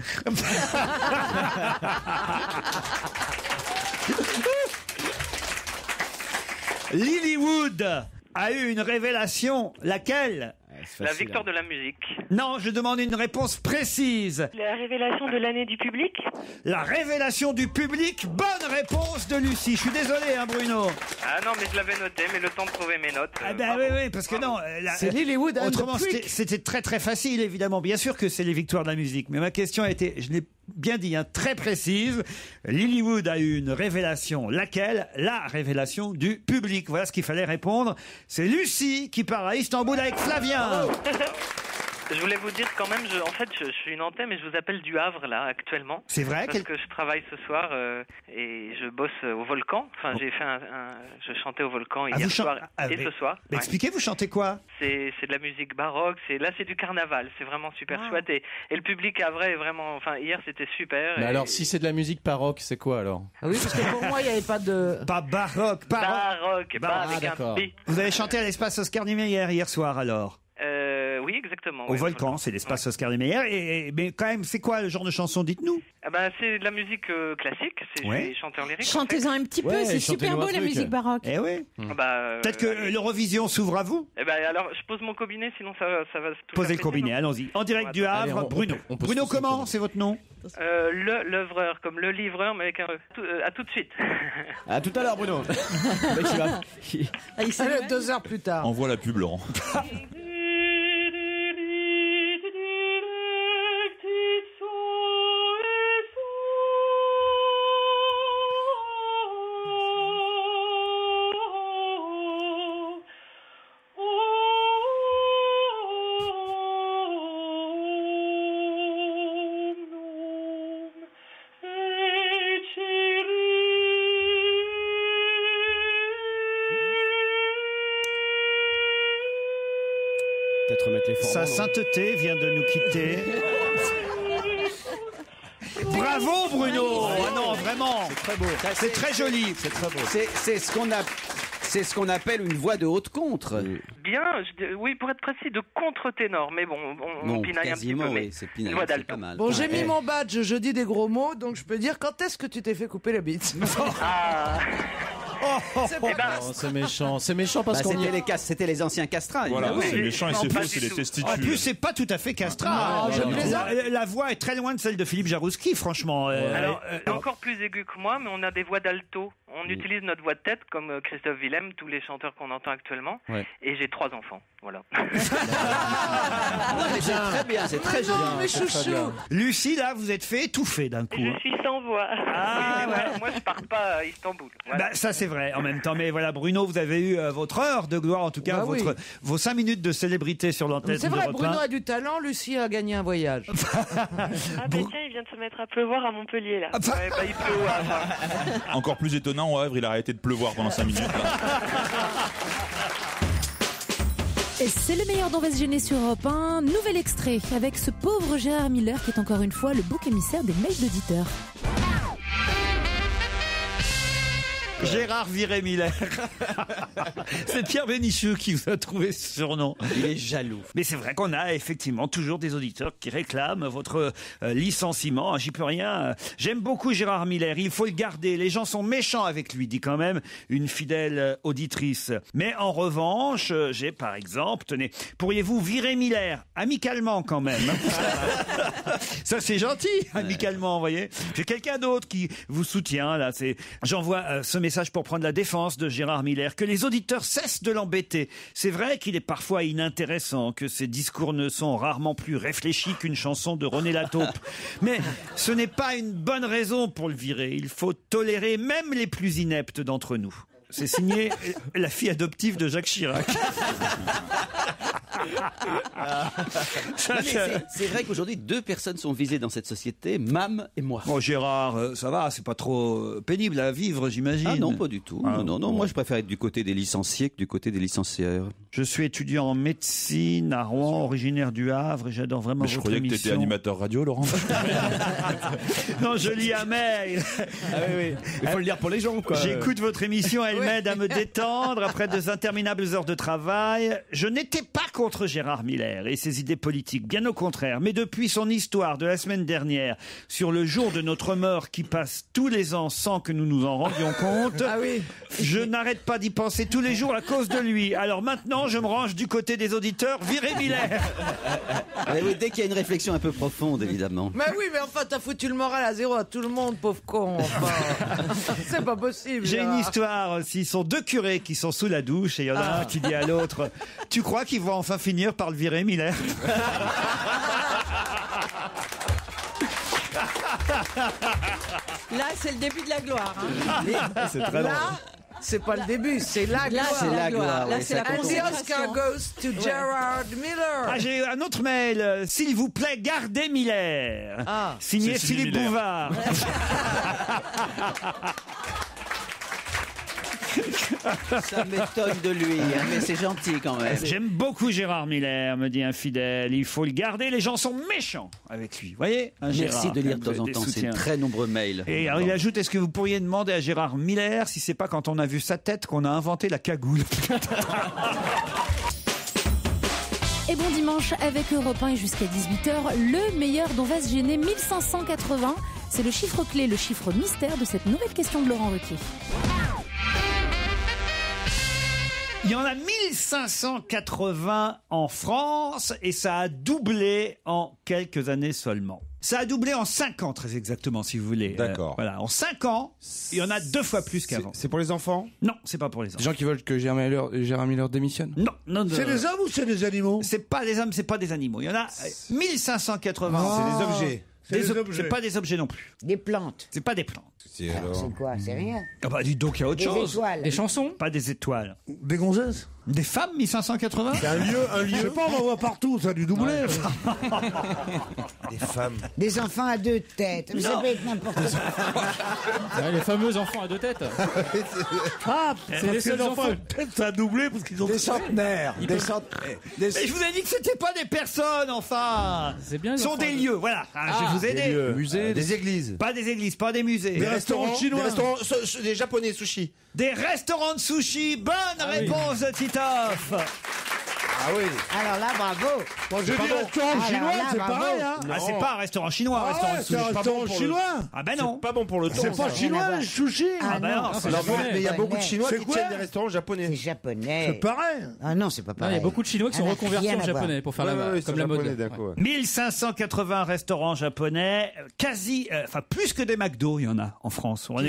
Speaker 1: Lilywood a eu une révélation. Laquelle?
Speaker 19: La victoire de la musique.
Speaker 1: Non, je demande une réponse précise.
Speaker 18: La révélation de l'année du public.
Speaker 1: La révélation du public. Bonne réponse de Lucie. Je suis désolé, hein, Bruno.
Speaker 19: Ah non, mais je l'avais noté, mais le temps de trouver mes notes.
Speaker 1: Ah ben oui, parce que non.
Speaker 14: C'est Lilywood and
Speaker 1: Autrement,
Speaker 14: the Freak.
Speaker 1: c'était très très facile, évidemment. Bien sûr que c'est les victoires de la musique, mais ma question a été, je l'ai bien dit, hein, très précise. Lilywood a eu une révélation. Laquelle? La révélation du public. Voilà ce qu'il fallait répondre. C'est Lucie qui part à Istanbul avec Flavien.
Speaker 19: Je voulais vous dire quand même, je suis nantais, mais je vous appelle du Havre là actuellement.
Speaker 1: C'est vrai?
Speaker 19: Parce que je travaille ce soir et je bosse au Volcan. Enfin, j'ai fait je chantais au Volcan hier soir et ce soir.
Speaker 1: Mais expliquez, vous chantez quoi?
Speaker 19: C'est de la musique baroque. Là, c'est du carnaval. C'est vraiment super chouette et le public havrais est vraiment. Enfin, hier c'était super.
Speaker 6: Mais
Speaker 19: et-
Speaker 6: alors si c'est de la musique baroque, c'est quoi alors?
Speaker 14: Ah oui, parce que pour moi, il n'y avait pas de...
Speaker 1: Pas baroque,
Speaker 19: Baroque, avec un
Speaker 6: d'accord.
Speaker 19: B.
Speaker 1: Vous avez chanté à l'espace Oscar Niemeyer hier soir alors?
Speaker 19: Oui, exactement.
Speaker 1: Au
Speaker 19: oui,
Speaker 1: Volcan, c'est l'espace Oscar Niemeyer. Mais quand même, c'est quoi le genre de chanson? Dites-nous.
Speaker 19: Ah bah, c'est de la musique classique. Je
Speaker 1: Ouais.
Speaker 19: suis chanteur lyrique.
Speaker 9: Chantez-en un petit peu, c'est super beau la musique baroque.
Speaker 1: Eh oui.
Speaker 19: Ah bah,
Speaker 1: Peut-être que l'Eurovision s'ouvre à vous.
Speaker 19: Eh ben alors, je pose mon combiné, sinon ça va tout
Speaker 1: Posez
Speaker 19: faire
Speaker 1: le combiné,
Speaker 19: plaisir, non
Speaker 1: allons-y. En direct du
Speaker 6: Allez,
Speaker 1: Havre, Bruno.
Speaker 6: on peut
Speaker 1: Bruno,
Speaker 6: se poser
Speaker 1: comment?
Speaker 6: le
Speaker 1: C'est votre nom?
Speaker 19: L'œuvreur, comme le livreur, mais avec un E. À tout de suite.
Speaker 6: À tout à l'heure Bruno.
Speaker 14: Il s'est 2 heures plus tard.
Speaker 11: Envoie la pub, Laurent.
Speaker 6: Peut-être mettre les
Speaker 1: Sa sainteté vient de nous quitter. Bravo Bruno. Ah non, vraiment.
Speaker 8: C'est très beau.
Speaker 1: C'est très joli.
Speaker 8: C'est très beau. C'est ce qu'on appelle une voix de haute contre.
Speaker 19: Bien, oui, pour être précis, de contre-ténor, mais bon, on pinaille un petit peu.
Speaker 8: oui,
Speaker 19: Mais
Speaker 8: c'est
Speaker 19: une voix d'alto.
Speaker 14: Bon, j'ai mis mon badge, je dis des gros mots, donc je peux dire quand est-ce que tu t'es fait couper la bite?
Speaker 19: Ah.
Speaker 6: C'est méchant parce qu'on
Speaker 8: c'était les anciens castrats.
Speaker 11: Voilà,
Speaker 8: évidemment.
Speaker 11: c'est méchant et c'est faux, c'est les testicules.
Speaker 1: En plus, c'est pas tout à fait castrat. La voix est très loin de celle de Philippe Jarouski, franchement.
Speaker 19: Alors, encore plus aigu que moi, mais on a des voix d'alto. On utilise notre voix de tête comme Christophe Willem, tous les chanteurs qu'on entend actuellement.
Speaker 6: Ouais.
Speaker 19: Et j'ai 3 enfants, voilà.
Speaker 8: C'est très bien, c'est très joli.
Speaker 10: Mais chouchou.
Speaker 1: Lucie, là, vous êtes fait étouffer d'un coup.
Speaker 18: Je suis sans voix.
Speaker 1: Ah, ouais.
Speaker 19: Moi, je pars pas à Istanbul. Voilà.
Speaker 1: Bah, ça c'est vrai en même temps, mais voilà, Bruno, vous avez eu votre heure de gloire, en tout cas vos 5 minutes de célébrité sur l'antenne.
Speaker 10: C'est vrai,
Speaker 1: d'Europe
Speaker 10: Bruno
Speaker 1: 1.
Speaker 10: a du talent, Lucie a gagné un voyage.
Speaker 18: Ah bah tiens, il vient de se mettre à pleuvoir à Montpellier là.
Speaker 19: Ouais, bah, il pleut au Havre.
Speaker 11: Encore plus étonnant, au Havre, il a arrêté de pleuvoir pendant 5 minutes.
Speaker 7: Et c'est le meilleur d'On va se gêner sur Europe 1. Nouvel extrait avec ce pauvre Gérard Miller qui est encore une fois le bouc émissaire des mails d'auditeurs.
Speaker 1: Gérard Viré-Miller. C'est Pierre Bénichou qui vous a trouvé ce surnom.
Speaker 8: Il est jaloux.
Speaker 1: Mais c'est vrai qu'on a effectivement toujours des auditeurs qui réclament votre licenciement. J'y peux rien. J'aime beaucoup Gérard Miller. Il faut le garder. Les gens sont méchants avec lui, dit quand même une fidèle auditrice. Mais en revanche, j'ai par exemple, tenez, pourriez-vous virer Miller amicalement quand même? Ça c'est gentil, amicalement, vous voyez. J'ai quelqu'un d'autre qui vous soutient là. J'envoie ce message pour prendre la défense de Gérard Miller, que les auditeurs cessent de l'embêter. C'est vrai qu'il est parfois inintéressant, que ses discours ne sont rarement plus réfléchis qu'une chanson de René Lataupe. Mais ce n'est pas une bonne raison pour le virer. Il faut tolérer même les plus ineptes d'entre nous. C'est signé la fille adoptive de Jacques Chirac.
Speaker 8: C'est vrai qu'aujourd'hui, 2 personnes sont visées dans cette société, Mam et moi.
Speaker 1: Bon, Gérard, ça va, c'est pas trop pénible à vivre, j'imagine.
Speaker 8: Ah non, pas du tout. Non, moi je préfère être du côté des licenciés que du côté des licenciaires.
Speaker 1: Je suis étudiant en médecine à Rouen, originaire du Havre, et j'adore vraiment votre émission.
Speaker 11: Je croyais que tu étais animateur radio, Laurent.
Speaker 1: Non, je lis un mail.
Speaker 6: Ah oui. Il faut le lire pour les gens, quoi.
Speaker 1: J'écoute votre émission, elle m'aide à me détendre après de interminables heures de travail. Je n'étais pas contre Gérard Miller et ses idées politiques, bien au contraire. Mais depuis son histoire de la semaine dernière sur le jour de notre mort qui passe tous les ans sans que nous nous en rendions compte, je n'arrête pas d'y penser tous les jours à cause de lui. Alors maintenant, je me range du côté des auditeurs. Virez Miller.
Speaker 8: Oui, dès qu'il y a une réflexion un peu profonde, évidemment.
Speaker 10: Mais oui, mais enfin, t'as foutu le moral à zéro à tout le monde, pauvre con. Enfin, c'est pas possible.
Speaker 1: J'ai une histoire aussi. Ils sont 2 curés qui sont sous la douche et il y en a un qui dit à l'autre: tu crois qu'ils vont enfin finir par le virer, Miller?
Speaker 9: Là, c'est le début de la gloire. Hein.
Speaker 6: C'est très
Speaker 10: Là, c'est pas le début, c'est la gloire.
Speaker 8: C'est la gloire.
Speaker 9: Là,
Speaker 8: oui,
Speaker 9: c'est la
Speaker 10: And the Oscar goes to Gerard Miller.
Speaker 1: Ah, j'ai un autre mail. S'il vous plaît, gardez Miller. Signé
Speaker 11: C'est Philippe
Speaker 1: Philippe
Speaker 11: Miller.
Speaker 1: Bouvard.
Speaker 8: Ça m'étonne de lui, hein, mais c'est gentil quand même.
Speaker 1: J'aime beaucoup Gérard Miller, me dit un fidèle. Il faut le garder. Les gens sont méchants avec lui. Vous voyez,
Speaker 8: Merci
Speaker 1: Gérard,
Speaker 8: de lire de
Speaker 1: quand
Speaker 8: temps en
Speaker 1: même,
Speaker 8: temps
Speaker 1: des
Speaker 8: ces
Speaker 1: soutiens.
Speaker 8: très nombreux mails.
Speaker 1: Et alors il ajoute: est-ce que vous pourriez demander à Gérard Miller si c'est pas quand on a vu sa tête qu'on a inventé la cagoule?
Speaker 7: Et bon dimanche avec Europe 1 et jusqu'à 18h, le meilleur d'On va se gêner, 1580. C'est le chiffre clé, le chiffre mystère de cette nouvelle question de Laurent Ruquier.
Speaker 1: Il y en a 1580 en France et ça a doublé en quelques années seulement. Ça a doublé en 5 ans, très exactement, si vous voulez.
Speaker 13: D'accord.
Speaker 1: Voilà, en 5 ans, il y en a 2 fois plus qu'avant.
Speaker 13: C'est pour les enfants?
Speaker 1: Non, c'est pas pour les enfants.
Speaker 5: Des gens qui veulent que Gérard Miller démissionne?
Speaker 1: Non.
Speaker 2: C'est des hommes ou c'est des animaux?
Speaker 1: C'est pas des hommes, c'est pas des animaux. Il y en a 1580.
Speaker 2: C'est des objets.
Speaker 1: C'est pas des objets non plus.
Speaker 10: Des plantes.
Speaker 1: C'est pas des plantes.
Speaker 10: C'est quoi? C'est rien.
Speaker 1: Ah bah dis donc, il y a autre chose.
Speaker 10: Des étoiles.
Speaker 14: Des chansons?
Speaker 1: Pas des étoiles.
Speaker 2: Des gonzesses?
Speaker 1: Des femmes, 1580?
Speaker 2: C'est un lieu. Je sais pas, on en voit partout, ça a dû doubler.
Speaker 13: Des femmes.
Speaker 10: Des enfants à 2 têtes. Mais ça peut être n'importe quoi.
Speaker 14: Ouais, les fameux enfants à 2 têtes.
Speaker 2: C'est
Speaker 14: les seuls enfants.
Speaker 2: Peut-être ça a doublé parce qu'ils ont
Speaker 15: Des centenaires. Des centenaires.
Speaker 1: Mais je vous ai dit que c'était pas des personnes, enfin.
Speaker 14: C'est bien.
Speaker 1: Ce sont des lieux, voilà. Je vais vous aider.
Speaker 13: Musées, des églises.
Speaker 1: Pas des églises, pas des musées.
Speaker 2: Des restaurants chinois.
Speaker 13: Des restaurants, des japonais sushi.
Speaker 1: Des restaurants de sushi. Bonne réponse de Titoff.
Speaker 13: Ah oui.
Speaker 10: Alors là, bravo.
Speaker 2: Bon, j'ai dit restaurant chinois, c'est pareil, hein.
Speaker 1: Ah, c'est pas un restaurant chinois, un restaurant de
Speaker 2: c'est un
Speaker 1: sushi.
Speaker 2: restaurant chinois.
Speaker 1: Ah ben non.
Speaker 13: Pas bon pour le temps.
Speaker 2: C'est pas chinois, le sushi.
Speaker 1: Ah ben non.
Speaker 13: Alors, mais il y a beaucoup de Chinois
Speaker 2: C'est
Speaker 13: qui
Speaker 2: quoi
Speaker 13: tiennent des restaurants japonais.
Speaker 10: C'est japonais.
Speaker 2: C'est pareil.
Speaker 10: Ah non, c'est pas
Speaker 14: Il
Speaker 10: pareil.
Speaker 14: y a beaucoup de Chinois qui sont
Speaker 10: Ah,
Speaker 14: reconvertis
Speaker 10: rien
Speaker 14: en
Speaker 10: à voir.
Speaker 14: japonais pour faire comme la mode. Ouais.
Speaker 1: 1580 restaurants japonais, plus que des McDo, il y en a en France. On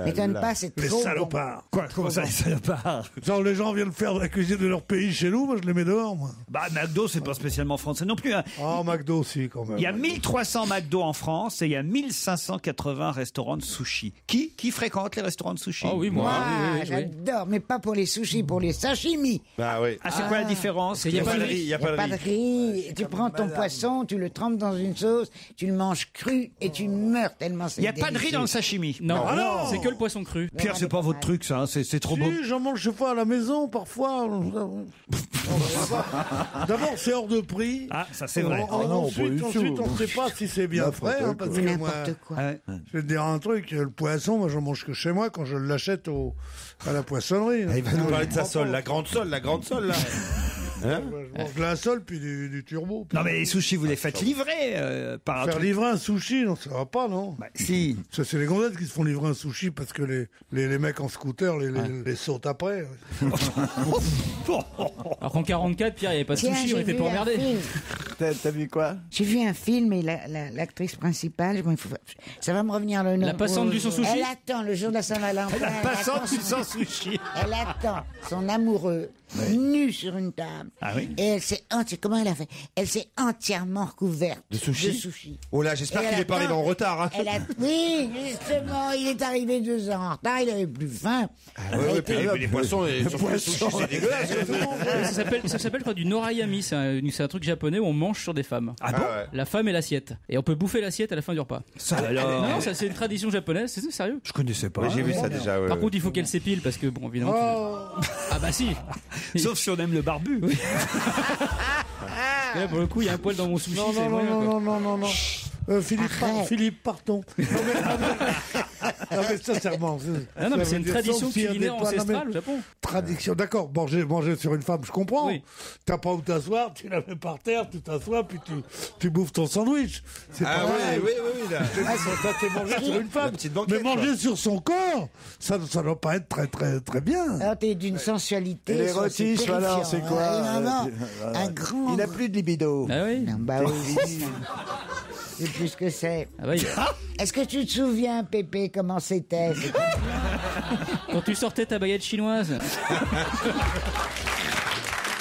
Speaker 10: M'étonne pas, c'est
Speaker 2: Les
Speaker 10: trop
Speaker 2: salopards.
Speaker 1: Quoi, comment ça, les salopards?
Speaker 2: Genre, les gens viennent faire de la cuisine de leur pays chez nous, moi je les mets dehors, moi.
Speaker 1: Bah, McDo, c'est pas spécialement français non plus. Hein.
Speaker 2: Oh, McDo aussi, quand même.
Speaker 1: Il y a 1300 McDo en France et il y a 1580 restaurants de sushi. Qui fréquente les restaurants de sushi?
Speaker 14: Oh oui, moi.
Speaker 10: Moi,
Speaker 14: oui.
Speaker 10: j'adore, mais pas pour les sushis, pour les sashimi.
Speaker 13: Bah oui.
Speaker 1: Ah, c'est quoi la différence?
Speaker 14: Il y a pas de
Speaker 13: riz.
Speaker 10: Il n'y a pas de riz. Tu prends ton poisson, tu le trempes dans une sauce, tu le manges cru et tu meurs tellement c'est
Speaker 1: Il n'y a pas de riz dans le sashimi.
Speaker 14: Non,
Speaker 2: Ah non.
Speaker 14: c'est que le poisson cru.
Speaker 1: Pierre, c'est pas votre truc, ça. Hein. C'est trop beau.
Speaker 2: Si, j'en mange chez moi à la maison, parfois. D'abord, c'est hors de prix.
Speaker 1: Ah, ça c'est vrai.
Speaker 2: Ensuite, on ne sait pas si c'est bien frais. Hein, parce que moi,
Speaker 10: N'importe quoi.
Speaker 2: je vais te dire un truc, le poisson, moi, j'en mange que chez moi quand je l'achète à la poissonnerie.
Speaker 13: Il va nous parler de sa sole, la grande sole, là. Hein?
Speaker 2: Je mange de la sole puis du turbo.
Speaker 1: Non, mais les sushis, vous les faites livrer par un
Speaker 2: Faire
Speaker 1: truc.
Speaker 2: livrer un sushi, non, ça va pas, non?
Speaker 1: Bah, si.
Speaker 2: Ça, c'est les gonzesses qui se font livrer un sushi parce que les mecs en scooter les sautent après.
Speaker 14: Alors qu'en 44, Pierre, il n'y avait pas de sushi, on était pas emmerdés.
Speaker 15: T'as vu quoi?
Speaker 10: J'ai vu un film et l'actrice principale, bon, ça va me revenir le nom.
Speaker 14: La passante du sans sushi.
Speaker 10: Elle attend le jour de la Saint-Valentin.
Speaker 1: La passante du sans sushi.
Speaker 10: Elle attend son amoureux nu sur une table.
Speaker 1: Ah oui.
Speaker 10: Et elle s'est comment elle a fait? Elle s'est entièrement recouverte
Speaker 13: De sushi. Oh
Speaker 10: Oh
Speaker 13: là, j'espère qu'il est pas arrivé en retard. Hein.
Speaker 10: Oui, justement, il est arrivé 2 ans en retard, il avait plus faim.
Speaker 13: Ouais, puis les poissons, les sushis, c'est dégueulasse.
Speaker 14: Ça s'appelle quoi, du norayami. C'est un truc japonais où on mange sur des femmes.
Speaker 1: Ah bon?
Speaker 14: La femme et l'assiette. Et on peut bouffer l'assiette à la fin du repas.
Speaker 1: Ça alors?
Speaker 14: Non, ça c'est une tradition japonaise, c'est sérieux.
Speaker 1: Je connaissais pas.
Speaker 13: Ouais, j'ai vu ça déjà.
Speaker 14: Par contre, il faut qu'elle s'épile parce que, bon, évidemment. Ah bah si.
Speaker 1: Sauf si on aime le barbu.
Speaker 14: Là, pour le coup, il y a un poil dans mon sushi.
Speaker 2: Non,
Speaker 14: c'est
Speaker 2: non,
Speaker 14: moyen,
Speaker 2: non,
Speaker 14: quoi.
Speaker 2: non, non, non. Philippe, partons. Non, mais sincèrement.
Speaker 14: Non, mais c'est une tradition culinaire ancestrale au Japon.
Speaker 2: Tradition, d'accord. Manger sur une femme, je comprends.
Speaker 14: Oui.
Speaker 2: T'as pas où t'asseoir, tu la mets par terre, tu t'assois, puis tu bouffes ton sandwich. C'est pas vrai.
Speaker 13: Oui, là.
Speaker 2: Ça, t'es manger sur une femme. Mais manger sur son corps, ça doit pas être très, très, très bien.
Speaker 10: Alors, t'es d'une sensualité.
Speaker 15: Et les rôtisses, voilà, c'est quoi?
Speaker 10: Un grand.
Speaker 15: Il n'a plus de libido.
Speaker 14: Ah oui.
Speaker 10: Non, bah oui. C'est plus que c'est.
Speaker 14: Ah bah,
Speaker 10: Est-ce que tu te souviens, Pépé, comment c'était?
Speaker 14: quand tu sortais ta baguette chinoise.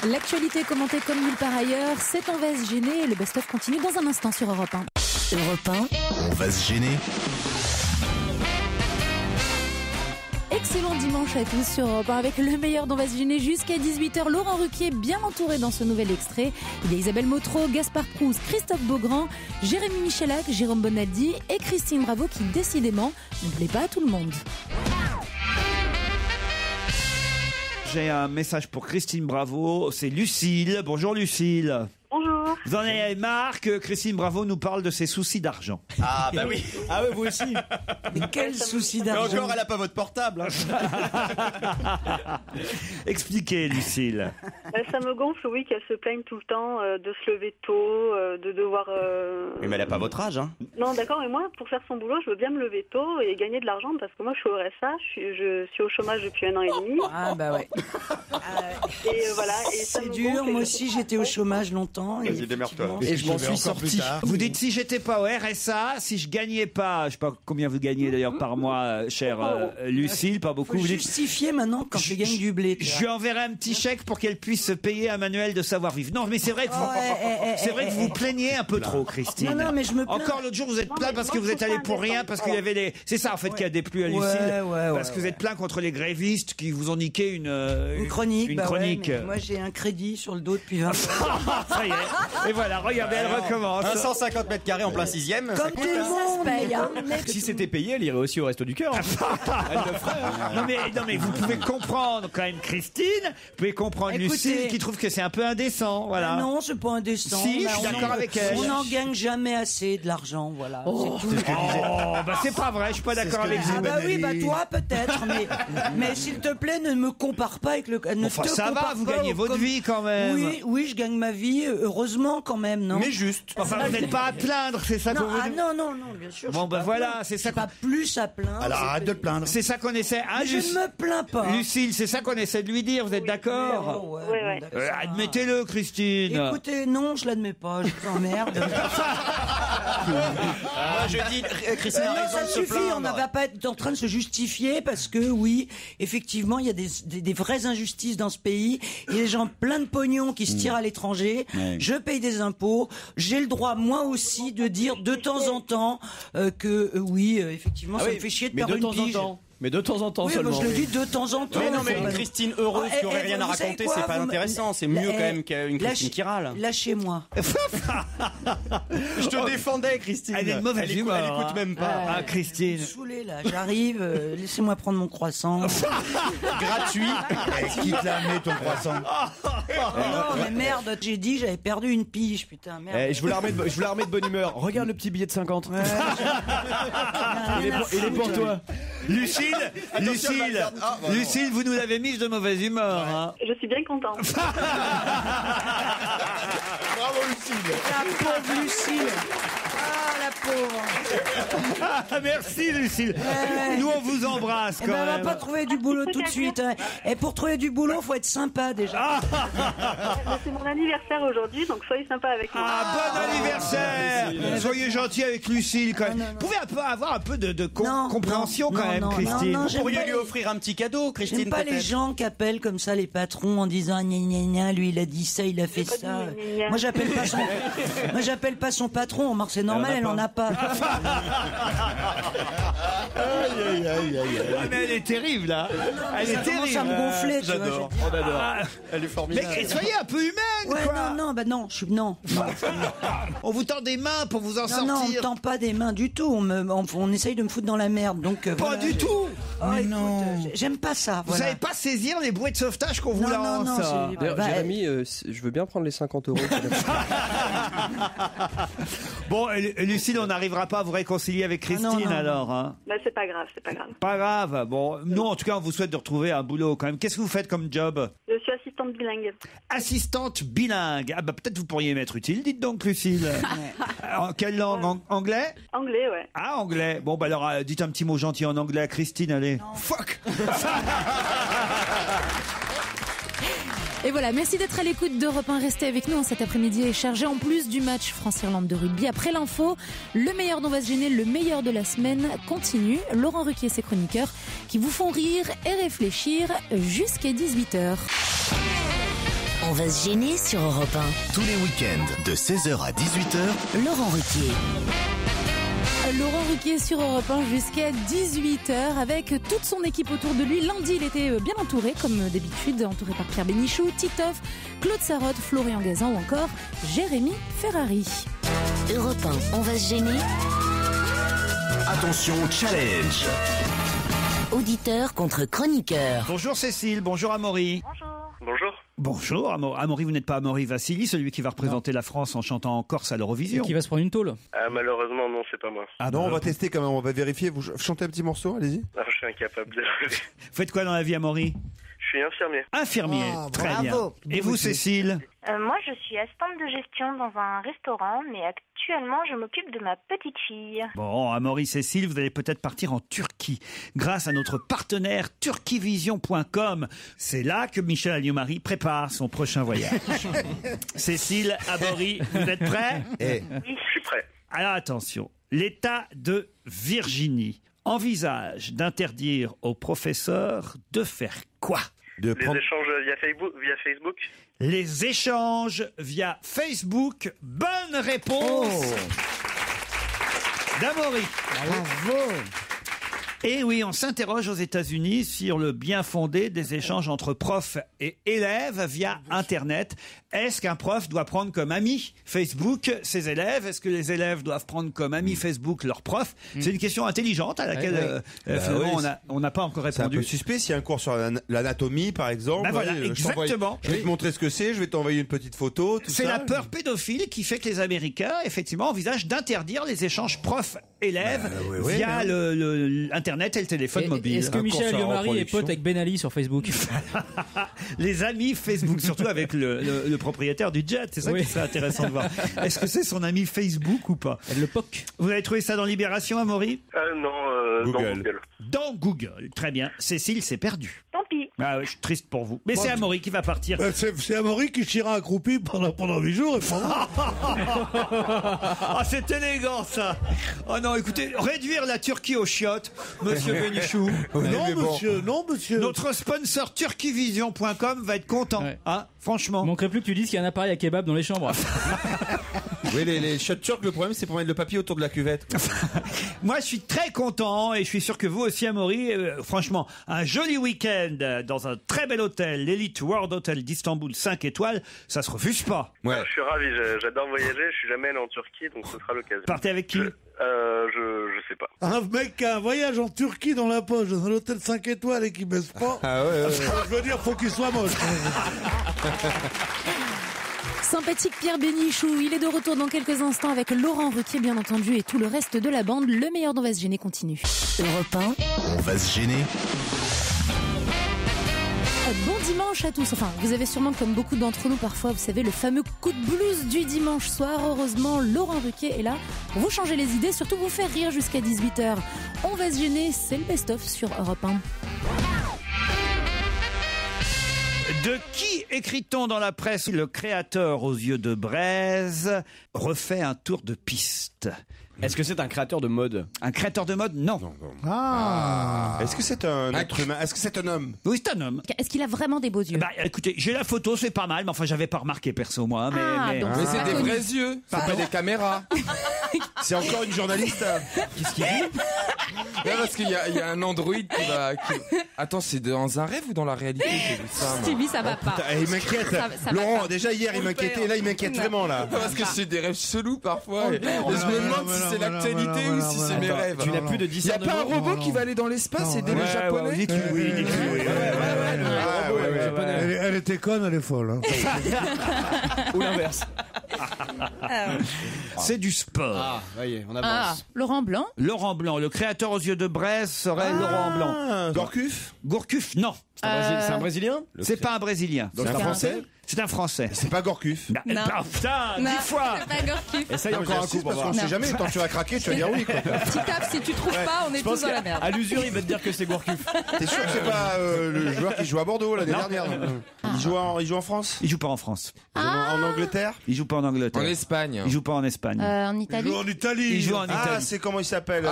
Speaker 7: L'actualité commentée comme nulle part ailleurs, c'est On va se gêner et le best-of continue dans un instant sur Europe 1.
Speaker 17: Europe 1.
Speaker 12: On va se gêner.
Speaker 7: Excellent dimanche à tous sur Europe 1 avec le meilleur d'On va se gêner jusqu'à 18h. Laurent Ruquier bien entouré dans ce nouvel extrait. Il y a Isabelle Motro, Gaspard Proust, Christophe Beaugrand, Jérémy Michalak, Jérôme Bonaldi et Christine Bravo qui décidément ne plaît pas à tout le monde.
Speaker 1: J'ai un message pour Christine Bravo. C'est Lucille. Bonjour Lucille.
Speaker 18: Bonjour.
Speaker 1: Vous en avez marre que Christine Bravo nous parle de ses soucis d'argent.
Speaker 6: Ah bah oui. Ah ouais, vous aussi.
Speaker 4: Mais quel souci
Speaker 6: Mais
Speaker 4: d'argent.
Speaker 6: encore, elle a pas votre portable. Hein.
Speaker 1: Expliquez Lucille.
Speaker 18: Ça me gonfle, oui, qu'elle se plaigne tout le temps de se lever tôt, de devoir...
Speaker 6: Oui, mais elle a pas votre âge, hein.
Speaker 18: Non, d'accord, mais moi, pour faire son boulot, je veux bien me lever tôt et gagner de l'argent parce que moi, je suis au RSA, je suis au chômage depuis 1 an et demi.
Speaker 4: Ah bah ouais.
Speaker 18: Et voilà. Et ça
Speaker 4: C'est
Speaker 18: me
Speaker 4: dur,
Speaker 18: gonfle.
Speaker 4: moi aussi j'étais au chômage longtemps.
Speaker 6: Vas-y, démerde-toi.
Speaker 1: Et je m'en suis sorti. Vous dites si j'étais pas au RSA, si je gagnais pas, je sais pas combien vous gagnez d'ailleurs par mois, chère Lucille, pas beaucoup.
Speaker 4: Faut
Speaker 1: Vous dites,
Speaker 4: justifier maintenant quand tu gagnes du blé.
Speaker 1: je lui enverrai un petit chèque pour qu'elle puisse se payer un manuel de savoir-vivre. Non, mais c'est vrai que vous vous plaignez un peu trop, Christine.
Speaker 4: Non, mais je me plains.
Speaker 1: Encore l'autre jour, vous êtes plaint parce que vous êtes allé pour rien, parce qu'il y avait les. C'est ça en fait qui a déplu à Lucille. Parce que vous êtes plaint contre les grévistes qui vous ont niqué une
Speaker 4: chronique.
Speaker 1: Une
Speaker 4: bah
Speaker 1: chronique.
Speaker 4: Ouais, mais moi j'ai un crédit sur le dos depuis 20 ans.
Speaker 1: Ça y est. Et voilà, regardez, elle recommence.
Speaker 6: 150 mètres carrés en plein 6e.
Speaker 4: Comme tout le monde, paye. Hein.
Speaker 6: Si c'était payé, elle irait aussi au Resto du Cœur. Elle le ferait.
Speaker 1: Non mais vous pouvez comprendre quand même Christine, vous pouvez comprendre
Speaker 4: Écoutez,
Speaker 1: Lucille qui trouve que c'est un peu indécent, voilà.
Speaker 4: Non, c'est pas indécent.
Speaker 1: Si, je suis d'accord avec elle.
Speaker 4: On n'en gagne jamais assez de l'argent, voilà.
Speaker 1: Oh, c'est pas vrai, je suis pas d'accord avec vous.
Speaker 4: Ah bah oui, bah toi peut-être, mais s'il te plaît, ne me compare pas avec le.
Speaker 1: Enfin, ça va, vous gagnez votre vie quand même.
Speaker 4: Oui, je gagne ma vie, heureusement quand même, non.
Speaker 1: Mais juste. Enfin, vous n'êtes pas à plaindre, c'est ça qu'on vous dit.
Speaker 4: Non, bien sûr.
Speaker 1: Bon, ben voilà, c'est ça.
Speaker 4: Pas plus à plaindre.
Speaker 13: Alors arrête de te plaindre.
Speaker 1: C'est ça qu'on essaie.
Speaker 4: Mais je ne me plains pas.
Speaker 1: Lucille, c'est ça qu'on essaie de lui dire, vous êtes d'accord?
Speaker 18: Ouais.
Speaker 1: Admettez-le, Christine.
Speaker 4: Écoutez, non, je l'admets pas, je t'emmerde.
Speaker 6: Moi, je dis, Christine a raison
Speaker 4: ça
Speaker 6: de se
Speaker 4: suffit,
Speaker 6: plaindre.
Speaker 4: on ne va pas être en train de se justifier parce que oui, effectivement, il y a des vraies injustices dans ce pays. Il y a des gens plein de pognon qui se tirent à l'étranger.
Speaker 1: Ouais.
Speaker 4: Je paye des impôts. J'ai le droit, moi aussi, de dire de temps en temps que oui, effectivement, ça me fait chier de perdre une pige.
Speaker 6: Mais de temps en temps
Speaker 4: Oui,
Speaker 6: seulement.
Speaker 4: moi, je le dis de temps en temps.
Speaker 6: Mais non, mais une Christine heureuse qui aurait rien à
Speaker 4: vous savez
Speaker 6: raconter,
Speaker 4: quoi,
Speaker 6: c'est pas
Speaker 4: vous
Speaker 6: intéressant. C'est mieux quand même qu'une Christine qui râle.
Speaker 4: Lâchez-moi.
Speaker 6: Je te défendais, Christine.
Speaker 1: Elle est de mauvaise humeur.
Speaker 6: Elle écoute même pas.
Speaker 1: Ah, Christine.
Speaker 4: Je suis saoulé là, j'arrive, laissez-moi prendre mon croissant.
Speaker 6: Gratuit.
Speaker 13: Qui te l'a amené ton croissant?
Speaker 4: Non, mais merde, j'ai dit, j'avais perdu une pige, putain, merde.
Speaker 6: Je vous la remets de bonne humeur. Regarde le petit billet de 50. Il est pour toi.
Speaker 1: Lucille, vous nous l'avez mise de mauvaise humeur. Hein.
Speaker 18: Je suis bien contente.
Speaker 13: Bravo Lucille.
Speaker 4: La pauvre Lucille. Ah, la pauvre.
Speaker 1: Ah, merci, Lucille. Nous, on vous embrasse quand
Speaker 4: On va
Speaker 1: même.
Speaker 4: pas trouver du boulot tout de suite. Hein. Et pour trouver du boulot, faut être sympa déjà.
Speaker 18: C'est mon anniversaire aujourd'hui, donc soyez sympa avec moi.
Speaker 1: Ah, bon anniversaire. Soyez gentil avec Lucille quand même. Vous pouvez avoir un peu de compréhension quand même, Christine.
Speaker 6: Vous pourriez lui offrir un petit cadeau, Christine.
Speaker 4: J'aime pas les
Speaker 6: peut-être.
Speaker 4: gens qui appellent comme ça les patrons en disant gna gna gna, lui il a dit ça, il a fait ça. Moi j'appelle pas son patron, Omar, c'est normal, elle en a pas.
Speaker 1: Ah, mais elle est terrible là. Elle est
Speaker 4: Ça commence
Speaker 1: terrible.
Speaker 4: à me gonfler, tu vois.
Speaker 6: J'adore. On adore. Elle est formidable.
Speaker 1: Mais soyez un peu humaine,
Speaker 4: Ouais,
Speaker 1: quoi.
Speaker 4: non, non.
Speaker 1: On vous tend des mains pour vous en
Speaker 4: Non, on me
Speaker 1: sortir.
Speaker 4: tend pas des mains du tout. On essaye de me foutre dans la merde. Donc,
Speaker 1: Pas
Speaker 4: voilà.
Speaker 1: du tout.
Speaker 4: Oh, écoute, j'aime pas ça.
Speaker 1: Vous
Speaker 4: Voilà.
Speaker 1: savez pas saisir les bouées de sauvetage qu'on vous
Speaker 4: Non,
Speaker 1: lance.
Speaker 4: non, c'est-
Speaker 20: D'ailleurs,
Speaker 4: Bah,
Speaker 20: Jérémy, je veux bien prendre les 50 euros.
Speaker 1: Bon, Lucille, on n'arrivera pas à vous réconcilier avec Christine
Speaker 4: non.
Speaker 1: alors. Hein.
Speaker 18: Bah, c'est pas grave, c'est pas grave.
Speaker 1: Pas grave. Bon, nous, en tout cas, on vous souhaite de retrouver un boulot quand même. Qu'est-ce que vous faites comme job?
Speaker 18: Je suis assistante bilingue.
Speaker 1: Assistante bilingue. Ah bah peut-être vous pourriez m'être utile, dites donc, Lucille. En quelle langue? Anglais?
Speaker 18: Anglais, ouais.
Speaker 1: Ah, anglais. Bon, bah alors, dites un petit mot gentil en anglais à Christine, allez. Fuck.
Speaker 7: Et voilà, merci d'être à l'écoute d'Europe 1. Restez avec nous en cet après-midi et chargé en plus du match France-Irlande de rugby. Après l'info, le meilleur dont va se gêner, le meilleur de la semaine continue. Laurent Ruquier et ses chroniqueurs qui vous font rire et réfléchir jusqu'à 18h.
Speaker 17: On va se gêner sur Europe 1.
Speaker 12: Tous les week-ends de 16h à 18h.
Speaker 17: Laurent Ruquier.
Speaker 7: Laurent Ruquier sur Europe 1 jusqu'à 18h avec toute son équipe autour de lui. Lundi, il était bien entouré, comme d'habitude, entouré par Pierre Bénichou, Titoff, Claude Sarraute, Florian Gazan ou encore Jérémy Ferrari.
Speaker 17: Europe 1, on va se gêner.
Speaker 12: Attention, challenge.
Speaker 17: Auditeur contre chroniqueur.
Speaker 1: Bonjour Cécile, bonjour Amaury.
Speaker 19: Bonjour.
Speaker 1: Bonjour Amaury, vous n'êtes pas Amaury Vassili, celui qui va représenter la France en chantant en Corse à l'Eurovision.
Speaker 14: Qui va se prendre une tôle.
Speaker 19: Malheureusement, non, c'est pas moi.
Speaker 13: Ah non, on va tester quand même, on va vérifier. Vous chantez un petit morceau, allez-y.
Speaker 19: Ah, je suis incapable de.
Speaker 1: Vous faites quoi dans la vie, Amaury?
Speaker 19: Je suis infirmier.
Speaker 1: Infirmier, très
Speaker 10: bravo.
Speaker 1: bien. Et vous, Cécile?
Speaker 21: Moi, je suis assistante de gestion dans un restaurant, mais actuellement, je m'occupe de ma petite fille.
Speaker 1: Bon, Amaury, Cécile, vous allez peut-être partir en Turquie grâce à notre partenaire turquivision.com. C'est là que Michel Alliot-Marie prépare son prochain voyage. Cécile, Amaury, vous êtes prêts?
Speaker 19: Oui, je suis prêt.
Speaker 1: Alors attention, l'État de Virginie envisage d'interdire aux professeurs de faire quoi?
Speaker 19: Les échanges via Facebook.
Speaker 1: Les échanges via Facebook. Bonne réponse d'Amaury.
Speaker 10: Bravo.
Speaker 1: Et oui, on s'interroge aux États-Unis sur le bien fondé des échanges entre profs et élèves via Internet. Est-ce qu'un prof doit prendre comme ami Facebook ses élèves? Est-ce que les élèves doivent prendre comme ami Facebook leurs profs? C'est une question intelligente à laquelle finalement on n'a pas encore répondu.
Speaker 13: C'est un peu suspect s'il y a un cours sur l'anatomie, par exemple.
Speaker 1: Ben voilà, exactement.
Speaker 13: Je vais te montrer ce que c'est, je vais t'envoyer une petite photo.
Speaker 1: C'est la peur pédophile qui fait que les Américains, effectivement, envisagent d'interdire les échanges profs-élèves via Internet et le téléphone mobile.
Speaker 14: Est-ce que Michel Alliot-Marie est pote avec Ben Ali sur Facebook?
Speaker 1: Les amis Facebook, surtout avec le propriétaire du jet, c'est ça qui serait intéressant de voir. Est-ce que c'est son ami Facebook ou pas?
Speaker 14: Elle le poque.
Speaker 1: Vous avez trouvé ça dans Libération, Amaury?
Speaker 3: Non, dans Google.
Speaker 1: Dans Google, très bien. Cécile s'est perdue.
Speaker 21: Tant pis.
Speaker 1: Ah oui, je suis triste pour vous. Mais c'est Amaury qui va partir.
Speaker 2: C'est Amaury qui chira accroupi pendant 8 jours.
Speaker 1: Ah, c'est élégant ça. Oh non, écoutez, réduire la Turquie aux chiottes, monsieur Bénichou.
Speaker 2: Non, monsieur.
Speaker 1: Notre sponsor turquivision.com va être content, hein, franchement.
Speaker 14: Il manquerait plus que tu dises qu'il y a un appareil à kebab dans les chambres.
Speaker 13: Oui, les shots turcs, le problème c'est pour mettre le papier autour de la cuvette.
Speaker 1: Moi, je suis très content et je suis sûr que vous aussi, Amaury. Franchement, un joli week-end dans un très bel hôtel, l'Elite World Hotel d'Istanbul 5 étoiles, ça se refuse pas.
Speaker 3: Ouais. Je suis ravi, j'adore voyager, je suis jamais allé en Turquie, donc ce sera l'occasion.
Speaker 1: Partez avec qui?
Speaker 3: Je sais pas.
Speaker 2: Un mec qui a un voyage en Turquie dans la poche, dans un hôtel 5 étoiles et qui baisse pas. Je veux dire, faut qu'il soit moche.
Speaker 7: Sympathique Pierre Bénichou, il est de retour dans quelques instants avec Laurent Ruquier bien entendu et tout le reste de la bande. Le meilleur d'On va se gêner continue.
Speaker 12: Europe 1, on va se gêner.
Speaker 7: Bon dimanche à tous. Enfin, vous avez sûrement, comme beaucoup d'entre nous parfois, vous savez, le fameux coup de blues du dimanche soir. Heureusement, Laurent Ruquier est là pour vous changer les idées, surtout vous faire rire jusqu'à 18h. On va se gêner, c'est le best-of sur Europe 1.
Speaker 1: De qui écrit-on dans la presse? Le créateur aux yeux de braise refait un tour de piste.
Speaker 6: Est-ce que c'est un créateur de mode?
Speaker 1: Un créateur de mode? Non.
Speaker 13: Est-ce que c'est un être humain? Est-ce que c'est un homme?
Speaker 1: Oui, c'est un homme.
Speaker 16: Est-ce qu'il a vraiment des beaux yeux?
Speaker 1: Bah, écoutez, j'ai la photo, c'est pas mal, mais enfin, j'avais pas remarqué perso, moi. Mais
Speaker 5: c'est des vrais yeux, c'est pas des caméras.
Speaker 13: C'est encore une journaliste.
Speaker 5: Qu'est-ce qu'il dit? Non, parce qu'il y a un Android qui va. Attends, c'est dans un rêve ou dans la réalité?
Speaker 16: Stevie, ça va pas.
Speaker 13: Il m'inquiète.
Speaker 16: Ça
Speaker 13: Laurent, déjà hier, il m'inquiétait, là, il m'inquiète vraiment, là.
Speaker 5: Parce que j'ai des rêves chelous parfois. Et je me demande si c'est l'actualité ou si c'est mes rêves.
Speaker 6: Tu n'as plus de discernement.
Speaker 5: Il n'y a pas un robot qui va aller dans l'espace et aider les Japonais?
Speaker 2: Elle était conne, elle est folle.
Speaker 6: Ou l'inverse.
Speaker 1: C'est du sport.
Speaker 6: Ah, voyez, on avance.
Speaker 16: Laurent Blanc.
Speaker 1: Laurent Blanc, le créateur aux yeux de braise serait Laurent Blanc.
Speaker 13: Gourcuff?
Speaker 1: Gourcuff, non.
Speaker 6: C'est un Brésilien?
Speaker 1: C'est pas un Brésilien.
Speaker 13: C'est un Français?
Speaker 1: C'est un Français.
Speaker 13: C'est pas Gourcuff?
Speaker 1: Non. Putain, 10 fois.
Speaker 16: C'est pas Gourcuff.
Speaker 6: Essaye encore un coup pour
Speaker 13: parce
Speaker 6: voir.
Speaker 13: qu'on sait jamais, tant que tu vas craquer, tu vas dire oui.
Speaker 16: Petit taf, si tu trouves pas, on est tous dans la merde.
Speaker 6: À l'usure, il va te dire que c'est Gourcuff.
Speaker 13: T'es sûr que c'est pas le joueur qui joue à Bordeaux l'année dernière? Il joue en France?
Speaker 1: Il joue pas en France.
Speaker 13: En Angleterre?
Speaker 1: Il joue pas en Angleterre.
Speaker 5: En Espagne.
Speaker 1: Il joue pas en Espagne.
Speaker 16: En Italie.
Speaker 2: Il joue en Italie.
Speaker 1: Il joue en Italie.
Speaker 13: Ah, c'est comment il s'appelle?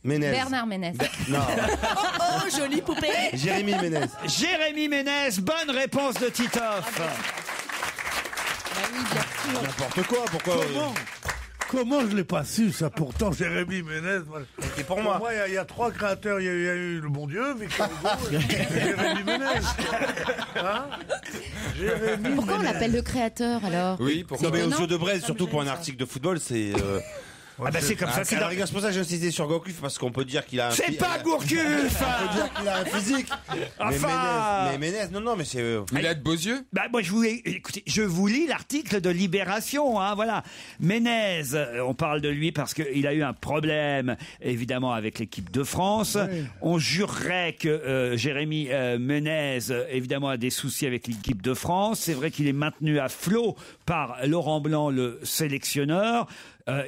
Speaker 13: Ménez.
Speaker 16: Bernard Ménez.
Speaker 13: Non.
Speaker 16: Oh, jolie poupée.
Speaker 13: Jérémy Ménez.
Speaker 1: Jérémy Ménez, bonne réponse de Titoff.
Speaker 13: N'importe quoi, pourquoi?
Speaker 2: Comment je l'ai pas su, ça, pourtant, Jérémy Ménez?
Speaker 13: Et pour moi?
Speaker 2: Il y a 3 créateurs. Il y a eu le bon Dieu, Victor Hugo, et Jérémy Ménez. Hein?
Speaker 16: Pourquoi on l'appelle le créateur, alors?
Speaker 13: Oui, pourquoi? Non, mais aux yeux de braise, surtout pour un article de football, c'est...
Speaker 1: c'est comme ça.
Speaker 13: C'est pour ça que j'ai insisté sur Gourcuff, parce qu'on peut dire qu'il a un...
Speaker 1: C'est pas Gourcuff.
Speaker 13: On peut dire qu'il a un physique.
Speaker 1: Enfin.
Speaker 13: Mais Ménez, non, mais c'est...
Speaker 5: Il a de beaux yeux?
Speaker 1: Bah, moi, écoutez, je vous lis l'article de Libération, hein, voilà. Ménez, on parle de lui parce qu'il a eu un problème, évidemment, avec l'équipe de France. Oui. On jurerait que Jérémy Ménez, évidemment, a des soucis avec l'équipe de France. C'est vrai qu'il est maintenu à flot par Laurent Blanc, le sélectionneur.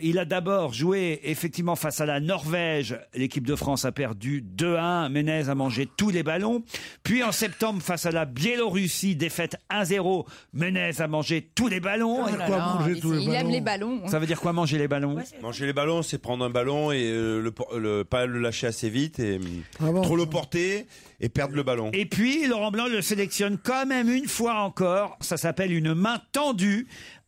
Speaker 1: Il a d'abord joué effectivement face à la Norvège. L'équipe de France a perdu 2-1. Ménez a mangé tous les ballons. Puis en septembre, face à la Biélorussie, défaite 1-0. Ménez a mangé tous les ballons.
Speaker 16: Il aime les ballons.
Speaker 1: Ça veut dire quoi, manger les ballons?
Speaker 13: Manger les ballons, c'est prendre un ballon et pas le lâcher assez vite et trop le porter et perdre le ballon.
Speaker 1: Et puis Laurent Blanc le sélectionne quand même une fois encore. Ça s'appelle une main tendue.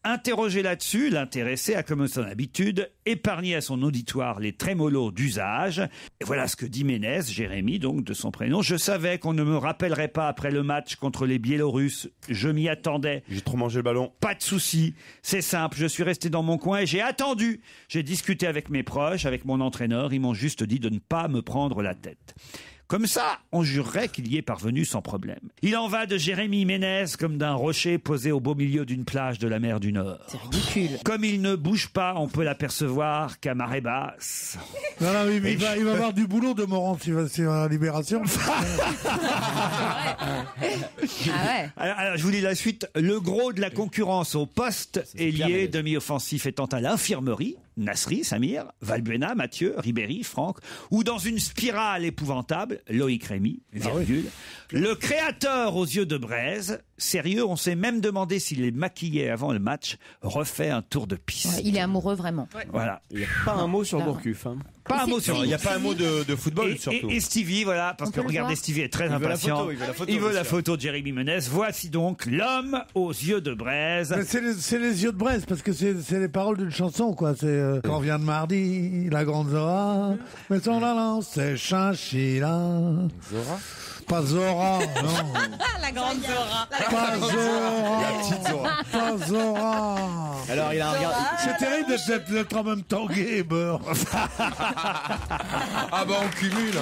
Speaker 1: Interrogé là-dessus, l'intéressé a, comme son habitude, épargné à son auditoire les trémolos d'usage. Et voilà ce que dit Ménez, Jérémy, donc de son prénom. Je savais qu'on ne me rappellerait pas après le match contre les Biélorusses. Je m'y attendais.
Speaker 13: J'ai trop mangé le ballon.
Speaker 1: Pas de souci. C'est simple. Je suis resté dans mon coin et j'ai attendu. J'ai discuté avec mes proches, avec mon entraîneur. Ils m'ont juste dit de ne pas me prendre la tête. Comme ça, on jurerait qu'il y est parvenu sans problème. Il en va de Jérémy Ménez comme d'un rocher posé au beau milieu d'une plage de la mer du Nord.
Speaker 4: C'est ridicule.
Speaker 1: Comme il ne bouge pas, on peut l'apercevoir qu'à marée basse.
Speaker 2: Non, oui, mais il va avoir du boulot de Morand s'il va à la Libération.
Speaker 1: Alors, je vous lis la suite. Le gros de la concurrence au poste est lié, demi-offensif étant à l'infirmerie. Nasri, Samir, Valbuena, Mathieu, Ribéry, Franck, ou dans une spirale épouvantable, Loïc Rémy, virgule. Le créateur aux yeux de braise, sérieux, on s'est même demandé s'il est maquillé avant le match, refait un tour de piste.
Speaker 16: Ouais, il est amoureux vraiment.
Speaker 1: Voilà.
Speaker 6: Il n'y a pas un mot sur Gourcuff. Hein.
Speaker 1: Pas un mot sur.
Speaker 13: Il n'y a pas un mot de football surtout.
Speaker 1: Et Stevie, voilà, parce que regardez, Stevie est très impatient. Il veut la photo de Jérémy Ménez. Voici donc l'homme aux yeux de braise.
Speaker 2: Mais c'est les yeux de braise parce que c'est les paroles d'une chanson, quoi. C'est quand vient de mardi, la grande Zora, mais son allant, c'est Chinchilla.
Speaker 13: Zora.
Speaker 2: Pas Zora, non.
Speaker 16: La grande Zora.
Speaker 2: Pas Zora.
Speaker 13: La petite Zora.
Speaker 2: Pas Zora.
Speaker 6: Alors il a regardé.
Speaker 2: C'est terrible d'être en même temps gay et beurre.
Speaker 5: Ah bah on cumule.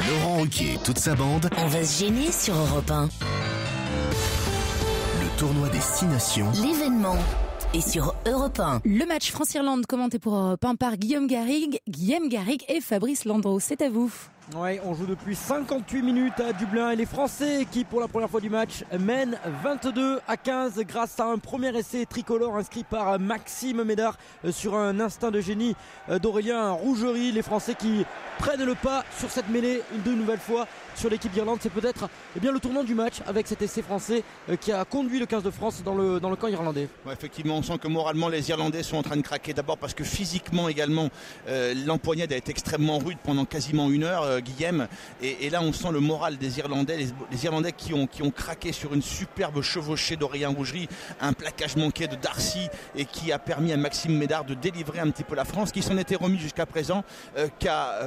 Speaker 12: Laurent Ruquier et toute sa bande.
Speaker 17: On va se gêner sur Europe 1.
Speaker 12: Le tournoi des 6 nations.
Speaker 17: L'événement est sur Europe 1.
Speaker 7: Le match France-Irlande commenté pour Europe 1 par Guillaume Garrigue et Fabrice Landreau. C'est à vous.
Speaker 9: Ouais, on joue depuis 58 minutes à Dublin et les Français qui pour la première fois du match mènent 22-15 grâce à un premier essai tricolore inscrit par Maxime Médard sur un instinct de génie d'Aurélien Rougerie. Les Français qui prennent le pas sur cette mêlée de nouvelle fois sur l'équipe d'Irlande. C'est peut-être le tournant du match avec cet essai français qui a conduit le 15 de France dans le camp irlandais.
Speaker 22: Ouais, effectivement, on sent que moralement les Irlandais sont en train de craquer. D'abord parce que physiquement également l'empoignade a été extrêmement rude pendant quasiment une heure. Guillaume, et là on sent le moral des Irlandais, les Irlandais qui ont craqué sur une superbe chevauchée d'Aurélien Rougerie, un plaquage manqué de Darcy et qui a permis à Maxime Médard de délivrer un petit peu la France, qui s'en était remis jusqu'à présent qu'à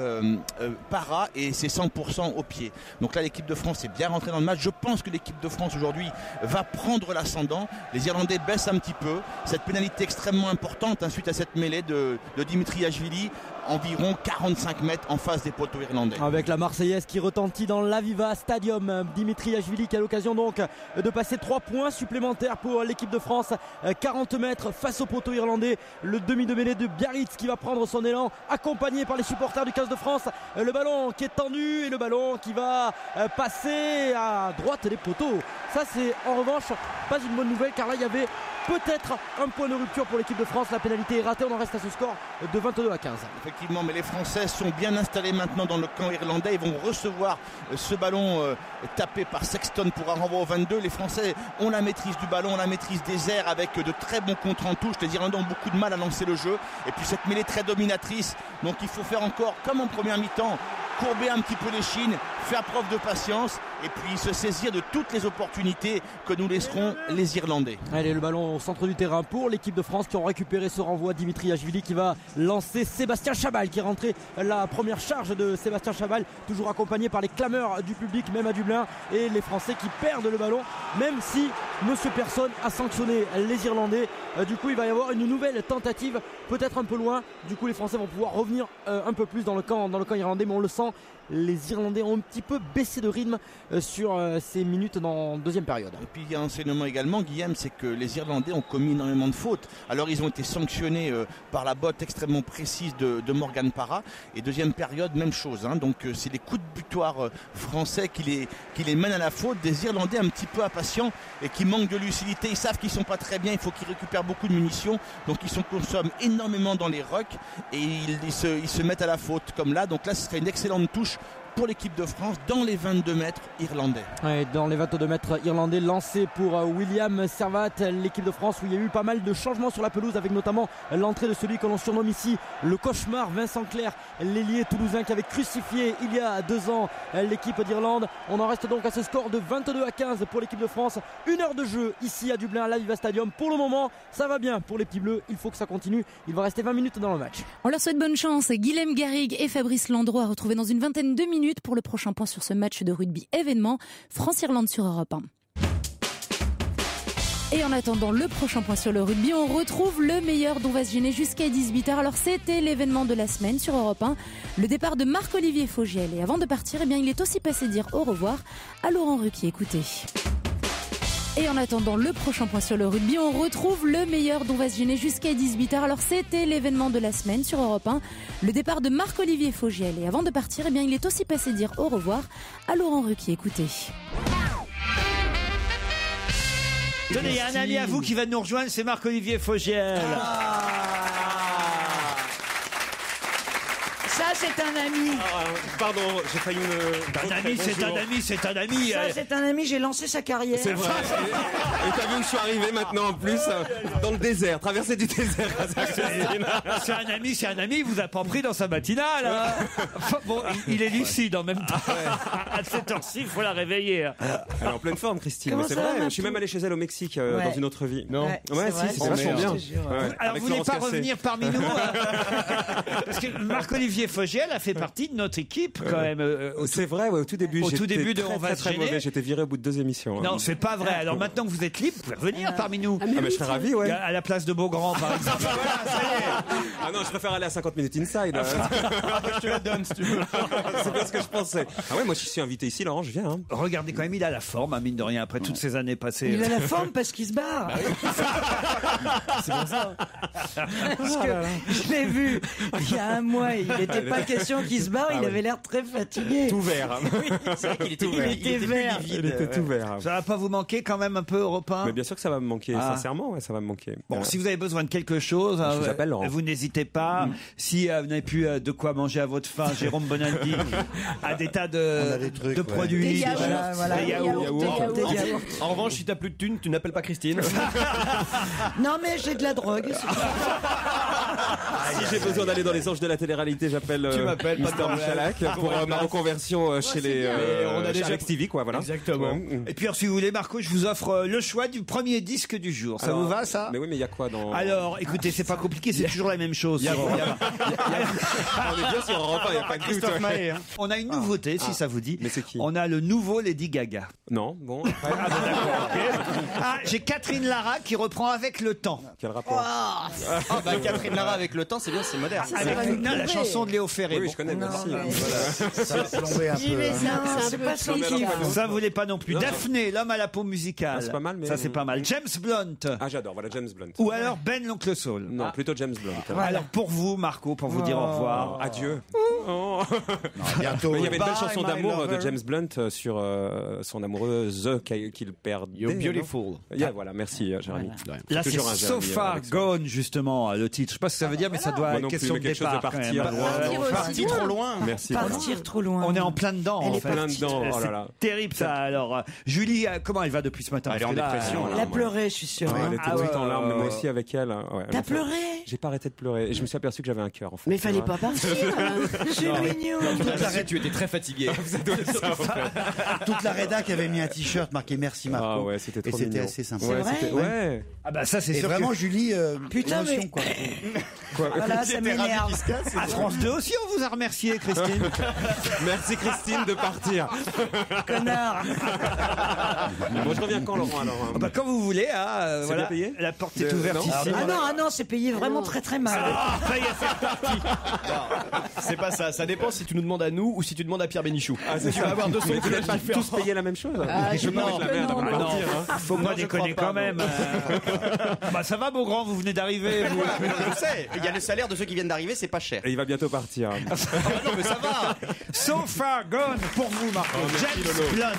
Speaker 22: Para et c'est 100% au pied. Donc là l'équipe de France est bien rentrée dans le match. Je pense que l'équipe de France aujourd'hui va prendre l'ascendant. Les Irlandais baissent un petit peu. Cette pénalité extrêmement importante suite à cette mêlée de Dimitriashvili, environ 45 mètres en face des poteaux irlandais.
Speaker 9: Avec la Marseillaise qui retentit dans l'Aviva Stadium. Dimitriashvili qui a l'occasion donc de passer 3 points supplémentaires pour l'équipe de France. 40 mètres face au poteau irlandais. Le demi de mêlée de Biarritz qui va prendre son élan, accompagné par les supporters du 15 de France. Le ballon qui est tendu et le ballon qui va passer à droite des poteaux. Ça c'est en revanche pas une bonne nouvelle, car là il y avait peut-être un point de rupture pour l'équipe de France. La pénalité est ratée, on en reste à ce score de 22-15.
Speaker 22: Effectivement, mais les Français sont bien installés maintenant dans le camp irlandais. Ils vont recevoir ce ballon tapé par Sexton pour un renvoi au 22. Les Français ont la maîtrise du ballon, ont la maîtrise des airs avec de très bons contres en touche. Les Irlandais ont beaucoup de mal à lancer le jeu. Et puis cette mêlée très dominatrice. Donc il faut faire encore comme en première mi-temps, courber un petit peu les chines, faire preuve de patience et puis se saisir de toutes les opportunités que nous laisseront les Irlandais.
Speaker 9: Allez, le ballon au centre du terrain pour l'équipe de France qui ont récupéré ce renvoi. Dimitriashvili qui va lancer Sébastien Chabal qui est rentré la première charge de Sébastien Chabal, toujours accompagné par les clameurs du public même à Dublin, et les Français qui perdent le ballon même si Monsieur Personne a sanctionné les Irlandais. Du coup il va y avoir une nouvelle tentative, peut-être un peu loin. Du coup les Français vont pouvoir revenir un peu plus dans le camp irlandais, mais on le sent, les Irlandais ont un petit peu baissé de rythme sur ces minutes dans deuxième période.
Speaker 22: Et puis il y a un enseignement également, Guillaume, c'est que les Irlandais ont commis énormément de fautes. Alors ils ont été sanctionnés par la botte extrêmement précise de Morgan Parra. Et deuxième période, même chose. Donc c'est les coups de butoir français qui les mènent à la faute. Des Irlandais un petit peu impatients et qui manquent de lucidité. Ils savent qu'ils sont pas très bien, il faut qu'ils récupèrent beaucoup de munitions. Donc ils consomment énormément dans les rucks et ils se mettent à la faute comme là. Donc là ce serait une excellente touche pour l'équipe de France dans les 22 mètres irlandais.
Speaker 9: Ouais, dans les 22 mètres irlandais, lancé pour William Servat, l'équipe de France où il y a eu pas mal de changements sur la pelouse, avec notamment l'entrée de celui que l'on surnomme ici le cauchemar, Vincent Clerc, l'ailier toulousain qui avait crucifié il y a 2 ans l'équipe d'Irlande. On en reste donc à ce score de 22-15 pour l'équipe de France. 1 heure de jeu ici à Dublin, à l'Aviva Stadium. Pour le moment, ça va bien pour les petits bleus. Il faut que ça continue. Il va rester 20 minutes dans le match.
Speaker 7: On leur souhaite bonne chance. Guilhem Garrigue et Fabrice Landreau à retrouver dans une vingtaine de minutes pour le prochain point sur ce match de rugby événement France-Irlande sur Europe 1. Et en attendant le prochain point sur le rugby, on retrouve le meilleur dont va se gêner jusqu'à 18h. Alors c'était l'événement de la semaine sur Europe 1, le départ de Marc-Olivier Fogiel. Et avant de partir, eh bien, il est aussi passé dire au revoir à Laurent Ruquier. Écoutez. Et en attendant le prochain point sur le rugby, on retrouve le meilleur dont va se gêner jusqu'à 18h. Alors c'était l'événement de la semaine sur Europe 1, le départ de Marc-Olivier Fogiel. Et avant de partir, eh bien, il est aussi passé dire au revoir à Laurent Ruquier. Écoutez.
Speaker 1: Tenez, il y a un ami à vous qui va nous rejoindre, c'est Marc-Olivier Fogiel.
Speaker 4: Ça, c'est un ami.
Speaker 8: Pardon, j'ai failli me...
Speaker 1: Un ami, c'est un ami, c'est un ami.
Speaker 4: Ça, c'est un ami, j'ai lancé sa carrière.
Speaker 8: C'est vrai. Et t'as vu que je suis arrivé maintenant en plus dans le désert, traversée du désert.
Speaker 1: C'est un ami, il vous a pas pris dans sa matinale. Hein. Enfin, bon, il est lucide en même temps. À cette heure-ci, il faut la réveiller.
Speaker 8: Elle est en pleine forme, Christine.
Speaker 4: Comment
Speaker 8: Mais c'est
Speaker 4: ça
Speaker 8: vrai,
Speaker 4: va,
Speaker 8: je suis même allé chez elle au Mexique dans une autre vie.
Speaker 6: Non.
Speaker 8: Ouais, si, c'est vachement bien.
Speaker 1: Alors,
Speaker 8: Avec
Speaker 1: vous voulez
Speaker 8: Florence
Speaker 1: pas
Speaker 8: Cassé.
Speaker 1: revenir parmi nous parce que Marc-Olivier Fogiel a fait partie de notre équipe quand même.
Speaker 8: C'est vrai, au tout début.
Speaker 1: Au tout
Speaker 8: j'étais
Speaker 1: début de
Speaker 8: très,
Speaker 1: On va
Speaker 8: très,
Speaker 1: se
Speaker 8: très
Speaker 1: gêner.
Speaker 8: mauvais. J'étais viré au bout de 2 émissions.
Speaker 1: Non, c'est pas vrai. Alors maintenant que vous êtes libre, vous pouvez revenir parmi nous.
Speaker 8: Ah, mais je serais ravi, ouais.
Speaker 1: À la place de Beaugrand, par exemple.
Speaker 8: Ah non, je préfère aller à 50 minutes inside.
Speaker 6: Je te la donne si tu veux.
Speaker 8: C'est bien ce que je pensais. Ah ouais, moi je suis invité ici, Laurent, je viens. Hein.
Speaker 1: Regardez quand même, il a la forme, hein, mine de rien, après toutes ces années passées.
Speaker 4: Il a la forme parce qu'il se barre.
Speaker 6: C'est pour ça.
Speaker 4: Parce que je l'ai vu il y a un mois, il n'était pas question qu'il se barre, il avait l'air très fatigué.
Speaker 8: Tout vert.
Speaker 4: Oui, c'est vrai qu'il était, vert.
Speaker 8: Il était tout vert.
Speaker 1: Ça va pas vous manquer quand même un peu, Europe 1
Speaker 8: Mais bien sûr que ça va me manquer, sincèrement, ouais, ça va me manquer.
Speaker 1: Bon, si vous avez besoin de quelque chose,
Speaker 8: je vous appelle, Laurent.
Speaker 1: vous n'hésitez pas. Si vous n'avez plus de quoi manger à votre faim, Jérôme Bonaldi a des tas de produits.
Speaker 4: Des yaourts.
Speaker 6: En revanche, si t'as plus de thunes, tu n'appelles pas Christine.
Speaker 4: Non, mais j'ai de la drogue.
Speaker 8: Si j'ai besoin d'aller dans les anges de la télé-réalité, j'appelle
Speaker 6: Tu m'appelles, pas de
Speaker 8: Mister
Speaker 6: problème.
Speaker 8: Michalak pour ma reconversion chez les
Speaker 6: on a déjà
Speaker 8: Alex TV, quoi, voilà.
Speaker 6: Exactement.
Speaker 8: Ouais.
Speaker 1: Et puis, alors, si vous voulez, Marco, je vous offre le choix du premier disque du jour. Ça
Speaker 8: Alors,
Speaker 1: vous va, ça
Speaker 8: Mais oui, mais il y a quoi dans...
Speaker 1: Alors, écoutez, c'est pas compliqué, c'est toujours la même chose.
Speaker 8: On est bien sur Europe 1, il n'y a pas de doute.
Speaker 6: Christophe Maé.
Speaker 1: On a une nouveauté, si ça vous dit.
Speaker 8: Mais c'est qui?
Speaker 1: On a le nouveau Lady Gaga.
Speaker 8: Non, bon.
Speaker 1: J'ai Catherine Lara qui reprend Avec le temps.
Speaker 8: Quel rapport?
Speaker 6: Catherine Lara avec le temps, c'est bien, c'est moderne.
Speaker 1: Avec la chanson de Léo Ferré.
Speaker 8: Oui,
Speaker 1: Bon.
Speaker 8: je connais, merci.
Speaker 2: Ça a plombé un peu.
Speaker 4: C'est pas son kiff.
Speaker 1: Ça, vous voulez pas non plus.
Speaker 8: Non, non.
Speaker 1: Daphné, l'homme à la peau musicale.
Speaker 8: Ah, c'est pas mal, mais-
Speaker 1: Ça, c'est pas mal. James Blunt.
Speaker 8: Ah, j'adore, voilà, James Blunt.
Speaker 1: Ou alors Ben l'oncle Saul.
Speaker 8: Non, plutôt James Blunt.
Speaker 1: Alors, pour vous, Marco, pour vous dire au revoir.
Speaker 8: Adieu.
Speaker 2: Bientôt.
Speaker 8: Mais il y avait une belle
Speaker 6: Bye,
Speaker 8: chanson
Speaker 6: my
Speaker 8: d'amour
Speaker 6: lover.
Speaker 8: de James Blunt sur son amoureuse qu'il perdait.
Speaker 6: You're beautiful.
Speaker 8: Yeah, voilà,
Speaker 6: Merci, Jérémy.
Speaker 1: Là, c'est
Speaker 8: Toujours un
Speaker 1: So
Speaker 8: Jérémy,
Speaker 1: Far
Speaker 8: Alexandre.
Speaker 1: Gone, justement, le titre. Je sais pas ce que ça veut dire, mais ça doit
Speaker 8: Moi
Speaker 1: être
Speaker 8: non plus,
Speaker 1: question
Speaker 8: mais
Speaker 1: de
Speaker 8: quelque chose de
Speaker 1: départ. quand
Speaker 8: partir
Speaker 1: même.
Speaker 8: loin.
Speaker 6: Parti trop loin.
Speaker 8: Merci.
Speaker 4: Partir trop loin.
Speaker 1: On est en plein dedans, en fait.
Speaker 8: plein dedans, oh là là.
Speaker 1: C'est terrible, ça. Alors, Julie, comment elle va depuis ce matin?
Speaker 6: Elle est en
Speaker 1: Parce que là,
Speaker 6: dépression,
Speaker 4: Elle a pleuré, je suis sûre.
Speaker 8: Elle était
Speaker 1: Ah
Speaker 8: tout
Speaker 1: ouais,
Speaker 8: en larmes, mais moi
Speaker 1: ouais.
Speaker 8: aussi avec elle. Ouais,
Speaker 4: T'as
Speaker 8: elle a fait-
Speaker 4: pleuré?
Speaker 8: J'ai pas arrêté de pleurer. Et je me suis aperçu que j'avais un cœur, en fait.
Speaker 4: Mais il fallait pas partir. C'est mignon.
Speaker 6: Tu étais très fatigué.
Speaker 11: Toute la rédac avait mis un t-shirt marqué merci Marco.
Speaker 8: Ah ouais, c'était
Speaker 11: Et
Speaker 8: trop
Speaker 11: c'était
Speaker 8: mignon.
Speaker 11: assez sympa.
Speaker 8: Ouais,
Speaker 4: C'est vrai
Speaker 8: c'était- ouais.
Speaker 1: Ah bah ça, c'est
Speaker 11: Et
Speaker 1: sûr
Speaker 11: vraiment,
Speaker 1: que...
Speaker 11: Julie,
Speaker 4: Putain,
Speaker 11: émotion,
Speaker 4: mais-
Speaker 11: quoi.
Speaker 4: Voilà, ça m'énerve.
Speaker 1: À France 2 aussi, on vous a remercié, Christine.
Speaker 8: Merci Christine de partir.
Speaker 4: Connard.
Speaker 8: Bon, je reviens quand, Laurent, alors hein.
Speaker 1: Ah bah, quand vous voulez, hein,
Speaker 8: C'est
Speaker 1: voilà,
Speaker 8: bien payé
Speaker 1: la porte est ouverte
Speaker 8: non
Speaker 1: ici.
Speaker 4: Ah non, c'est payé vraiment très très mal.
Speaker 1: Ah, ça y est, c'est reparti.
Speaker 6: C'est pas ça. Ça dépend si tu nous demandes à nous ou si tu demandes à Pierre Bénichou.
Speaker 8: Ah, c'est
Speaker 6: Tu
Speaker 8: ça.
Speaker 6: vas avoir 200
Speaker 8: Mais vous n'êtes pas
Speaker 6: différents.
Speaker 8: tous payés la même chose.
Speaker 4: Ah,
Speaker 8: Je peux pas
Speaker 4: non,
Speaker 8: mettre la merde avant de
Speaker 1: Ah non,
Speaker 8: partir. Hein.
Speaker 1: faut pas
Speaker 6: je
Speaker 1: déconner
Speaker 6: crois
Speaker 1: quand
Speaker 6: pas,
Speaker 1: même. Bah ça va, Beaugrand, vous venez d'arriver. vous.
Speaker 6: Je sais. Il y a le salaire de ceux qui viennent d'arriver, c'est pas cher.
Speaker 8: Et il va bientôt partir.
Speaker 6: Non mais ça va.
Speaker 1: So Far Gone pour vous, Marco.
Speaker 8: merci,
Speaker 1: James
Speaker 8: Lolo.
Speaker 1: Blunt.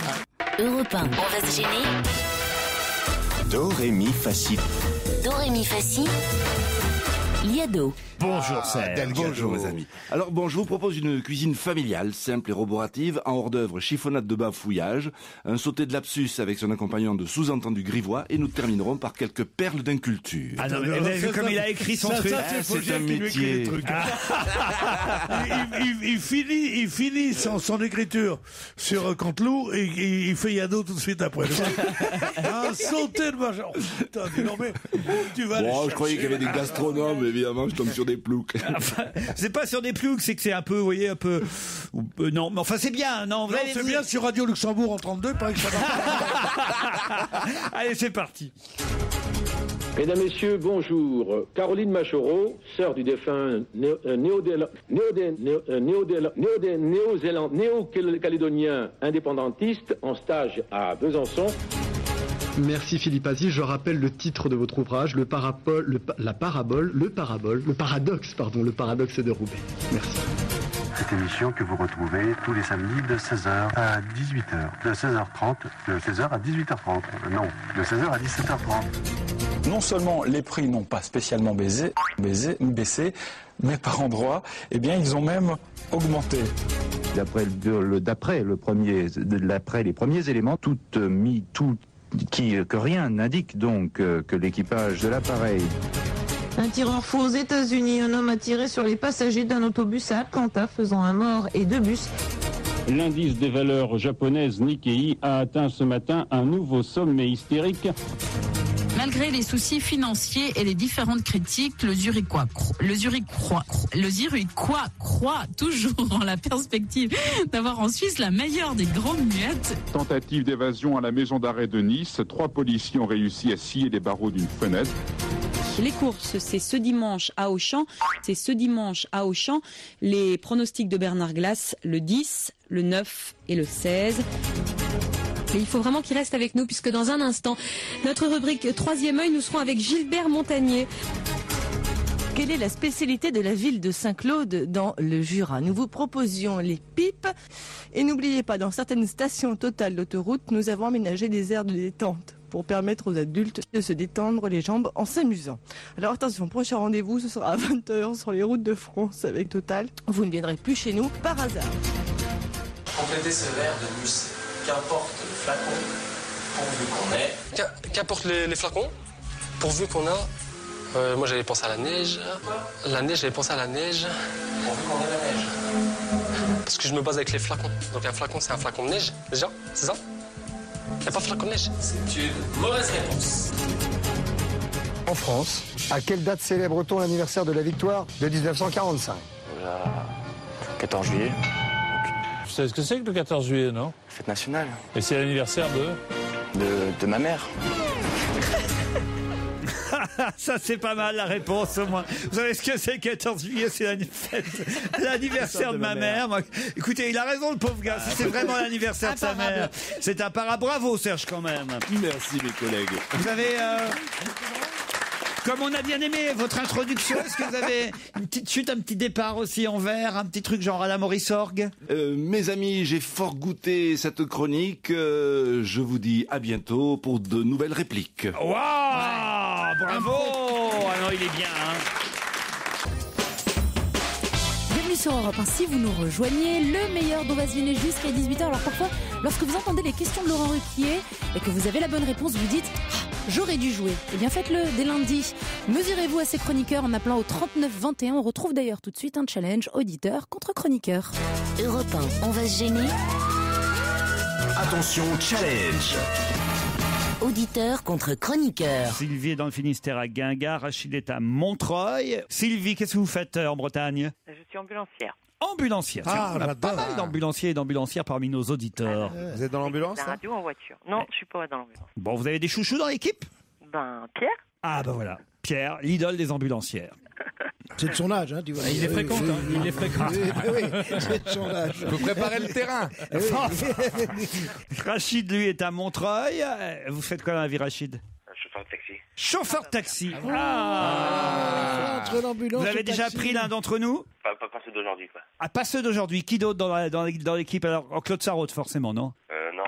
Speaker 17: Europe 1. On va se gêner.
Speaker 12: Do, ré, mi, fa, si.
Speaker 17: Do, ré, mi, fa, si. Liado.
Speaker 1: Bonjour Serge.
Speaker 15: Bonjour mes amis. Alors bon, je vous propose une cuisine familiale, simple et roborative, en hors d'œuvre, chiffonnade de bafouillage, un sauté de lapsus avec son accompagnant de sous-entendus grivois, et nous terminerons par quelques perles d'inculture.
Speaker 1: Ah non, mais vous avez vu comme il a écrit son truc.
Speaker 15: C'est un métier.
Speaker 2: Il finit son écriture sur Canteloup et il fait Yado tout de suite après. Un sauté de machin. Oh, putain, non mais tu vas.
Speaker 15: Bon, je croyais qu'il y avait des gastronomes, évidemment, je tombe sur des ploucs.
Speaker 1: Enfin, c'est pas sur des ploucs, c'est que c'est un peu, vous voyez, un peu. Non, mais enfin c'est bien, non.
Speaker 2: C'est bien sur Radio Luxembourg en 32, pareil que ça va.
Speaker 1: Allez, c'est parti.
Speaker 20: Mesdames, Messieurs, bonjour. Caroline Machereau, sœur du défunt néo-calédonien indépendantiste en stage à Besançon.
Speaker 23: Merci Philippe Aziz. Je rappelle le titre de votre ouvrage, le paradoxe de Roubaix. Merci.
Speaker 24: Cette émission que vous retrouvez tous les samedis de 16h à 18h. De 16h30, de 16h à 18h30. Non, de 16h à 17h30.
Speaker 25: Non seulement les prix n'ont pas spécialement baissé, mais par endroits, eh bien, ils ont même augmenté.
Speaker 26: D'après les premiers éléments, que rien n'indique donc que l'équipage de l'appareil.
Speaker 27: Un tireur fou aux États-Unis, un homme a tiré sur les passagers d'un autobus à Atlanta, faisant un mort et 2 bus.
Speaker 28: L'indice des valeurs japonaises Nikkei a atteint ce matin un nouveau sommet hystérique.
Speaker 29: Malgré les soucis financiers et les différentes critiques, le Zurichois croit toujours en la perspective d'avoir en Suisse la meilleure des grandes muettes.
Speaker 30: Tentative d'évasion à la maison d'arrêt de Nice. 3 policiers ont réussi à scier les barreaux d'une fenêtre.
Speaker 31: Les courses, c'est ce dimanche à Auchan. Les pronostics de Bernard Glass, le 10, le 9 et le 16.
Speaker 32: Mais il faut vraiment qu'il reste avec nous puisque dans un instant, notre rubrique Troisième œil, nous serons avec Gilbert Montagnier.
Speaker 33: Quelle est la spécialité de la ville de Saint-Claude dans le Jura? Nous vous proposions les pipes. Et n'oubliez pas, dans certaines stations Total d'autoroute, nous avons aménagé des aires de détente pour permettre aux adultes de se détendre les jambes en s'amusant. Alors attention, prochain rendez-vous, ce sera à 20h sur les routes de France avec Total. Vous ne viendrez plus chez nous par hasard.
Speaker 34: Complétez ce verre de musée. Qu'importe le flacon, pourvu qu'on ait.
Speaker 35: Qu'importe les flacons, pourvu qu'on a. Moi j'avais pensé à la neige. J'avais pensé à la neige.
Speaker 34: Pourvu qu'on ait la neige.
Speaker 35: Parce que je me base avec les flacons. Donc un flacon, c'est un flacon de neige, déjà, c'est ça? Il n'y a pas de flacon de neige.
Speaker 34: C'est une mauvaise réponse.
Speaker 36: En France, à quelle date célèbre-t-on l'anniversaire de la victoire de 1945?
Speaker 37: 14 juillet.
Speaker 38: Vous savez ce que c'est que le 14 juillet, non?
Speaker 37: Fête nationale.
Speaker 38: Et c'est l'anniversaire
Speaker 37: de ma mère.
Speaker 1: Ça, c'est pas mal la réponse au moins. Vous savez ce que c'est le 14 juillet? C'est l'anniversaire de ma mère. Moi, écoutez, il a raison, le pauvre gars. C'est vraiment l'anniversaire de sa mère. C'est un bravo, Serge, quand même.
Speaker 15: Merci, mes collègues.
Speaker 1: Vous avez... Comme on a bien aimé votre introduction, est-ce que vous avez une petite chute, un petit départ aussi en vers, un petit truc genre à la Maurice Orgue?
Speaker 15: Mes amis, j'ai fort goûté cette chronique. Je vous dis à bientôt pour de nouvelles répliques.
Speaker 1: Waouh, bravo. Ah non, il est bien,
Speaker 7: Bienvenue sur Europe 1. Si vous nous rejoignez, le meilleur dont va se venir jusqu'à 18h. Alors parfois, lorsque vous entendez les questions de Laurent Ruquier et que vous avez la bonne réponse, vous dites j'aurais dû jouer. Eh bien faites-le dès lundi. Mesurez-vous à ces chroniqueurs en appelant au 3921. On retrouve d'ailleurs tout de suite un challenge auditeur contre chroniqueur.
Speaker 17: Europe 1, on va se gêner.
Speaker 12: Attention, challenge.
Speaker 17: Auditeur contre chroniqueur.
Speaker 1: Sylvie est dans le Finistère à Guingamp, Rachid est à Montreuil. Sylvie, qu'est-ce que vous faites en Bretagne?
Speaker 39: Je suis ambulancière.
Speaker 1: Ambulancière.
Speaker 2: Ah,
Speaker 1: on a pas mal d'ambulanciers et d'ambulancières parmi nos auditeurs.
Speaker 13: Vous êtes dans l'ambulance?
Speaker 39: La radio en voiture. Non, je suis pas dans l'ambulance.
Speaker 1: Bon, vous avez des chouchous dans l'équipe?
Speaker 39: Pierre.
Speaker 1: Ah ben voilà, Pierre, l'idole des ambulancières.
Speaker 2: C'est de son âge, hein, tu vois.
Speaker 14: Il les fréquente, il les fréquente.
Speaker 2: Oui, c'est de son âge.
Speaker 5: Faut préparer le terrain.
Speaker 1: Rachid, lui, est à Montreuil. Vous faites quoi dans la vie, Rachid?
Speaker 3: Chauffeur de taxi.
Speaker 1: Chauffeur de taxi.
Speaker 2: Entre l'ambulance.
Speaker 1: Vous avez déjà
Speaker 2: taxi.
Speaker 1: pris l'un d'entre nous?
Speaker 3: Pas ceux d'aujourd'hui, quoi.
Speaker 1: Ah, pas ceux d'aujourd'hui. Qui d'autre dans l'équipe? Alors, Claude Sarraute, forcément, non?
Speaker 3: Non.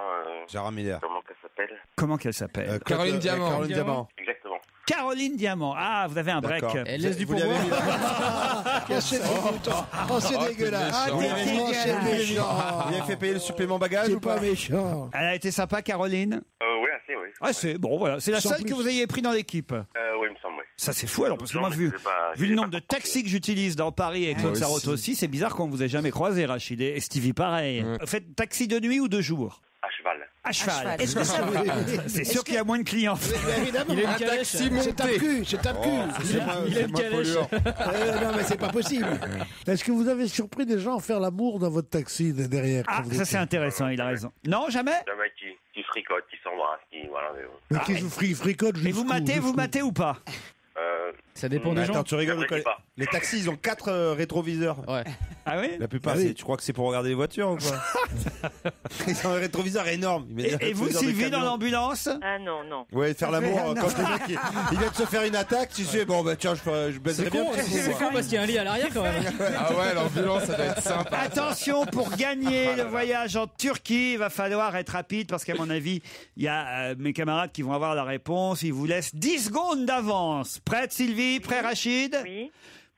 Speaker 13: Gérard Miller.
Speaker 3: Comment qu'elle s'appelle?
Speaker 1: Comment qu'elle s'appelle?
Speaker 5: Caroline Diamant.
Speaker 3: Exactement.
Speaker 1: Caroline Diamant. Ah, vous avez un break.
Speaker 13: D'accord.
Speaker 14: Elle laisse du
Speaker 13: Vous lui avez
Speaker 14: pourboire.
Speaker 4: C'est dégoûtant. Oh, c'est dégueulasse.
Speaker 1: Ah,
Speaker 13: Vous lui
Speaker 1: t'es
Speaker 13: avez-
Speaker 1: dégueulasse.
Speaker 4: C'est méchant.
Speaker 13: Vous lui avez fait payer le supplément bagage
Speaker 4: C'est
Speaker 13: ou pas
Speaker 4: pas méchant.
Speaker 1: Elle a été sympa, Caroline.
Speaker 3: Oui, assez, oui.
Speaker 1: Ah, c'est bon, voilà. C'est la
Speaker 4: Sans
Speaker 1: seule
Speaker 4: plus.
Speaker 1: que vous ayez pris dans l'équipe.
Speaker 3: Oui, il me semble, oui.
Speaker 1: Ça, c'est fou alors, parce que
Speaker 3: Non,
Speaker 1: moi,
Speaker 3: mais
Speaker 1: vu
Speaker 3: c'est pas-
Speaker 1: le
Speaker 3: c'est
Speaker 1: nombre
Speaker 3: pas
Speaker 1: de taxis que j'utilise dans Paris et Claude
Speaker 5: Moi
Speaker 1: Sarraute
Speaker 5: aussi.
Speaker 1: aussi, c'est bizarre qu'on vous ait jamais croisé, Rachid. Et Stevie, pareil. Faites taxi de nuit ou de jour?
Speaker 3: À cheval.
Speaker 1: À cheval.
Speaker 31: Est-ce que ça vous...
Speaker 1: C'est sûr qu'il y a moins de clients.
Speaker 4: Évidemment.
Speaker 14: Il est une
Speaker 5: Un
Speaker 14: calèche.
Speaker 5: taxi
Speaker 4: C'est tape-cul, c'est tape-cul.
Speaker 14: Il a une calèche.
Speaker 4: Non, mais c'est pas possible.
Speaker 2: Est-ce que vous avez surpris des gens à faire l'amour dans votre taxi derrière
Speaker 1: Ah,
Speaker 2: quand vous
Speaker 1: ça
Speaker 2: étiez-
Speaker 1: c'est intéressant, il a raison. Non, jamais?
Speaker 3: Jamais qui fricote, qui s'embrasse, qui. Voilà, mais bon.
Speaker 2: Mais qui vous fricote
Speaker 1: Et vous matez ou pas?
Speaker 14: Ça dépend des gens.
Speaker 13: Attends, tu rigoles ou quoi?
Speaker 3: J'apprécie pas.
Speaker 13: Les taxis, ils ont 4 rétroviseurs.
Speaker 14: Ouais.
Speaker 1: Ah oui?
Speaker 13: La plupart,
Speaker 2: Ah oui.
Speaker 13: tu crois que c'est pour regarder les voitures ou quoi? Ils ont un rétroviseur énorme. Ils mettent des
Speaker 1: Et vous,
Speaker 13: rétroviseurs de
Speaker 1: Sylvie, dans
Speaker 13: camion.
Speaker 1: l'ambulance?
Speaker 3: Ah non, non.
Speaker 13: Ouais, faire l'amour quand le mec il vient de se faire une attaque, tu sais, bon bah tiens, je baiserais
Speaker 14: C'est
Speaker 13: bien.
Speaker 14: con, c'est con parce qu'il y a un lit à l'arrière quand même.
Speaker 5: Ah ouais, l'ambulance, ça doit être sympa.
Speaker 1: Attention, pour gagner le voyage en Turquie, il va falloir être rapide parce qu'à mon avis, il y a mes camarades qui vont avoir la réponse. Ils vous laissent 10 secondes d'avance. Prête, Sylvie? Prêt, Rachid?
Speaker 39: Oui.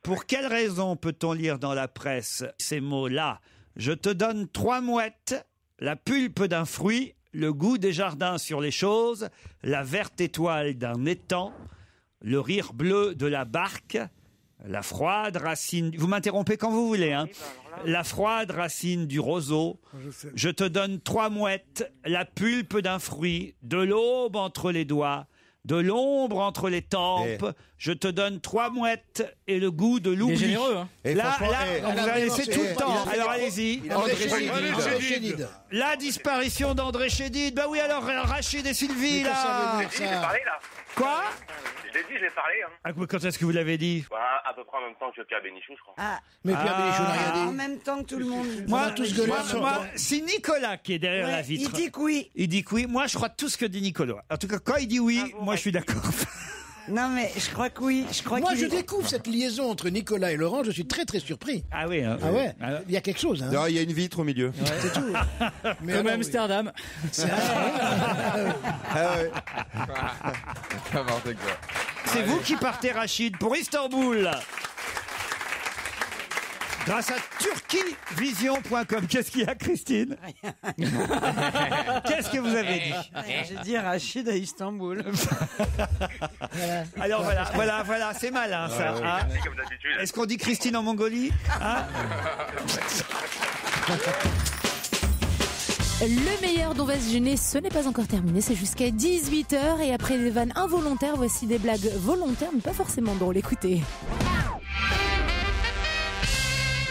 Speaker 1: Pour quelle raison peut-on lire dans la presse ces mots-là? Je te donne 3 mouettes, la pulpe d'un fruit, le goût des jardins sur les choses, la verte étoile d'un étang, le rire bleu de la barque, la froide racine... Vous m'interrompez quand vous voulez, hein? La froide racine du roseau. Je te donne 3 mouettes, la pulpe d'un fruit, de l'aube entre les doigts, de l'ombre entre les tempes. Je te donne 3 mouettes et le goût de l'oubli.
Speaker 14: Il est généreux, hein.
Speaker 13: Et
Speaker 1: Là,
Speaker 13: franchement,
Speaker 1: on vous a laissé tout le temps. Alors allez-y.
Speaker 4: André Chédid.
Speaker 1: La disparition d'André Chédid. Bah oui, alors Rachid et Sylvie,
Speaker 4: Mais qu'est-ce que ça
Speaker 1: là.
Speaker 4: veut dire,
Speaker 3: Je l'ai parlé, là.
Speaker 1: Quoi?
Speaker 3: Je l'ai dit, je l'ai parlé. Hein.
Speaker 1: Ah, quand est-ce que vous l'avez dit?
Speaker 3: Bah, à peu près en même temps que Pierre Bénichou, je crois.
Speaker 31: Ah,
Speaker 4: Mais Pierre Bénichou n'a rien
Speaker 31: en
Speaker 4: dit.
Speaker 31: même temps que tout le monde.
Speaker 1: Moi,
Speaker 4: tous gueulé sur toi.
Speaker 1: c'est Nicolas qui est derrière la vitre.
Speaker 31: Il dit que oui.
Speaker 1: Il dit que oui. Moi, je crois tout ce que dit Nicolas. En tout cas, quand il dit oui, moi, je suis d'accord.
Speaker 31: Non, mais je crois que oui. Je crois
Speaker 4: Moi,
Speaker 31: qu'il
Speaker 4: je
Speaker 31: est-
Speaker 4: découvre cette liaison entre Nicolas et Laurent, je suis très très surpris.
Speaker 1: Ah oui. Hein.
Speaker 4: Ah ouais, il y a quelque chose. Hein.
Speaker 13: Non, il y a une vitre au milieu.
Speaker 4: C'est tout. Mais
Speaker 14: Comme
Speaker 4: alors,
Speaker 14: Amsterdam.
Speaker 13: Ah ouais.
Speaker 5: N'importe quoi.
Speaker 1: C'est vous qui partez, Rachid, pour Istanbul. Grâce à turquievision.com. Qu'est-ce qu'il y a, Christine? Qu'est-ce que vous avez dit?
Speaker 31: J'ai dit Rachid à Istanbul.
Speaker 1: Alors voilà, c'est malin ça. hein.
Speaker 3: Comme d'habitude.
Speaker 1: Est-ce qu'on dit Christine en Mongolie? Hein?
Speaker 7: Le meilleur dont va se gêner, ce n'est pas encore terminé, c'est jusqu'à 18h et après les vannes involontaires, voici des blagues volontaires mais pas forcément drôles, écoutez.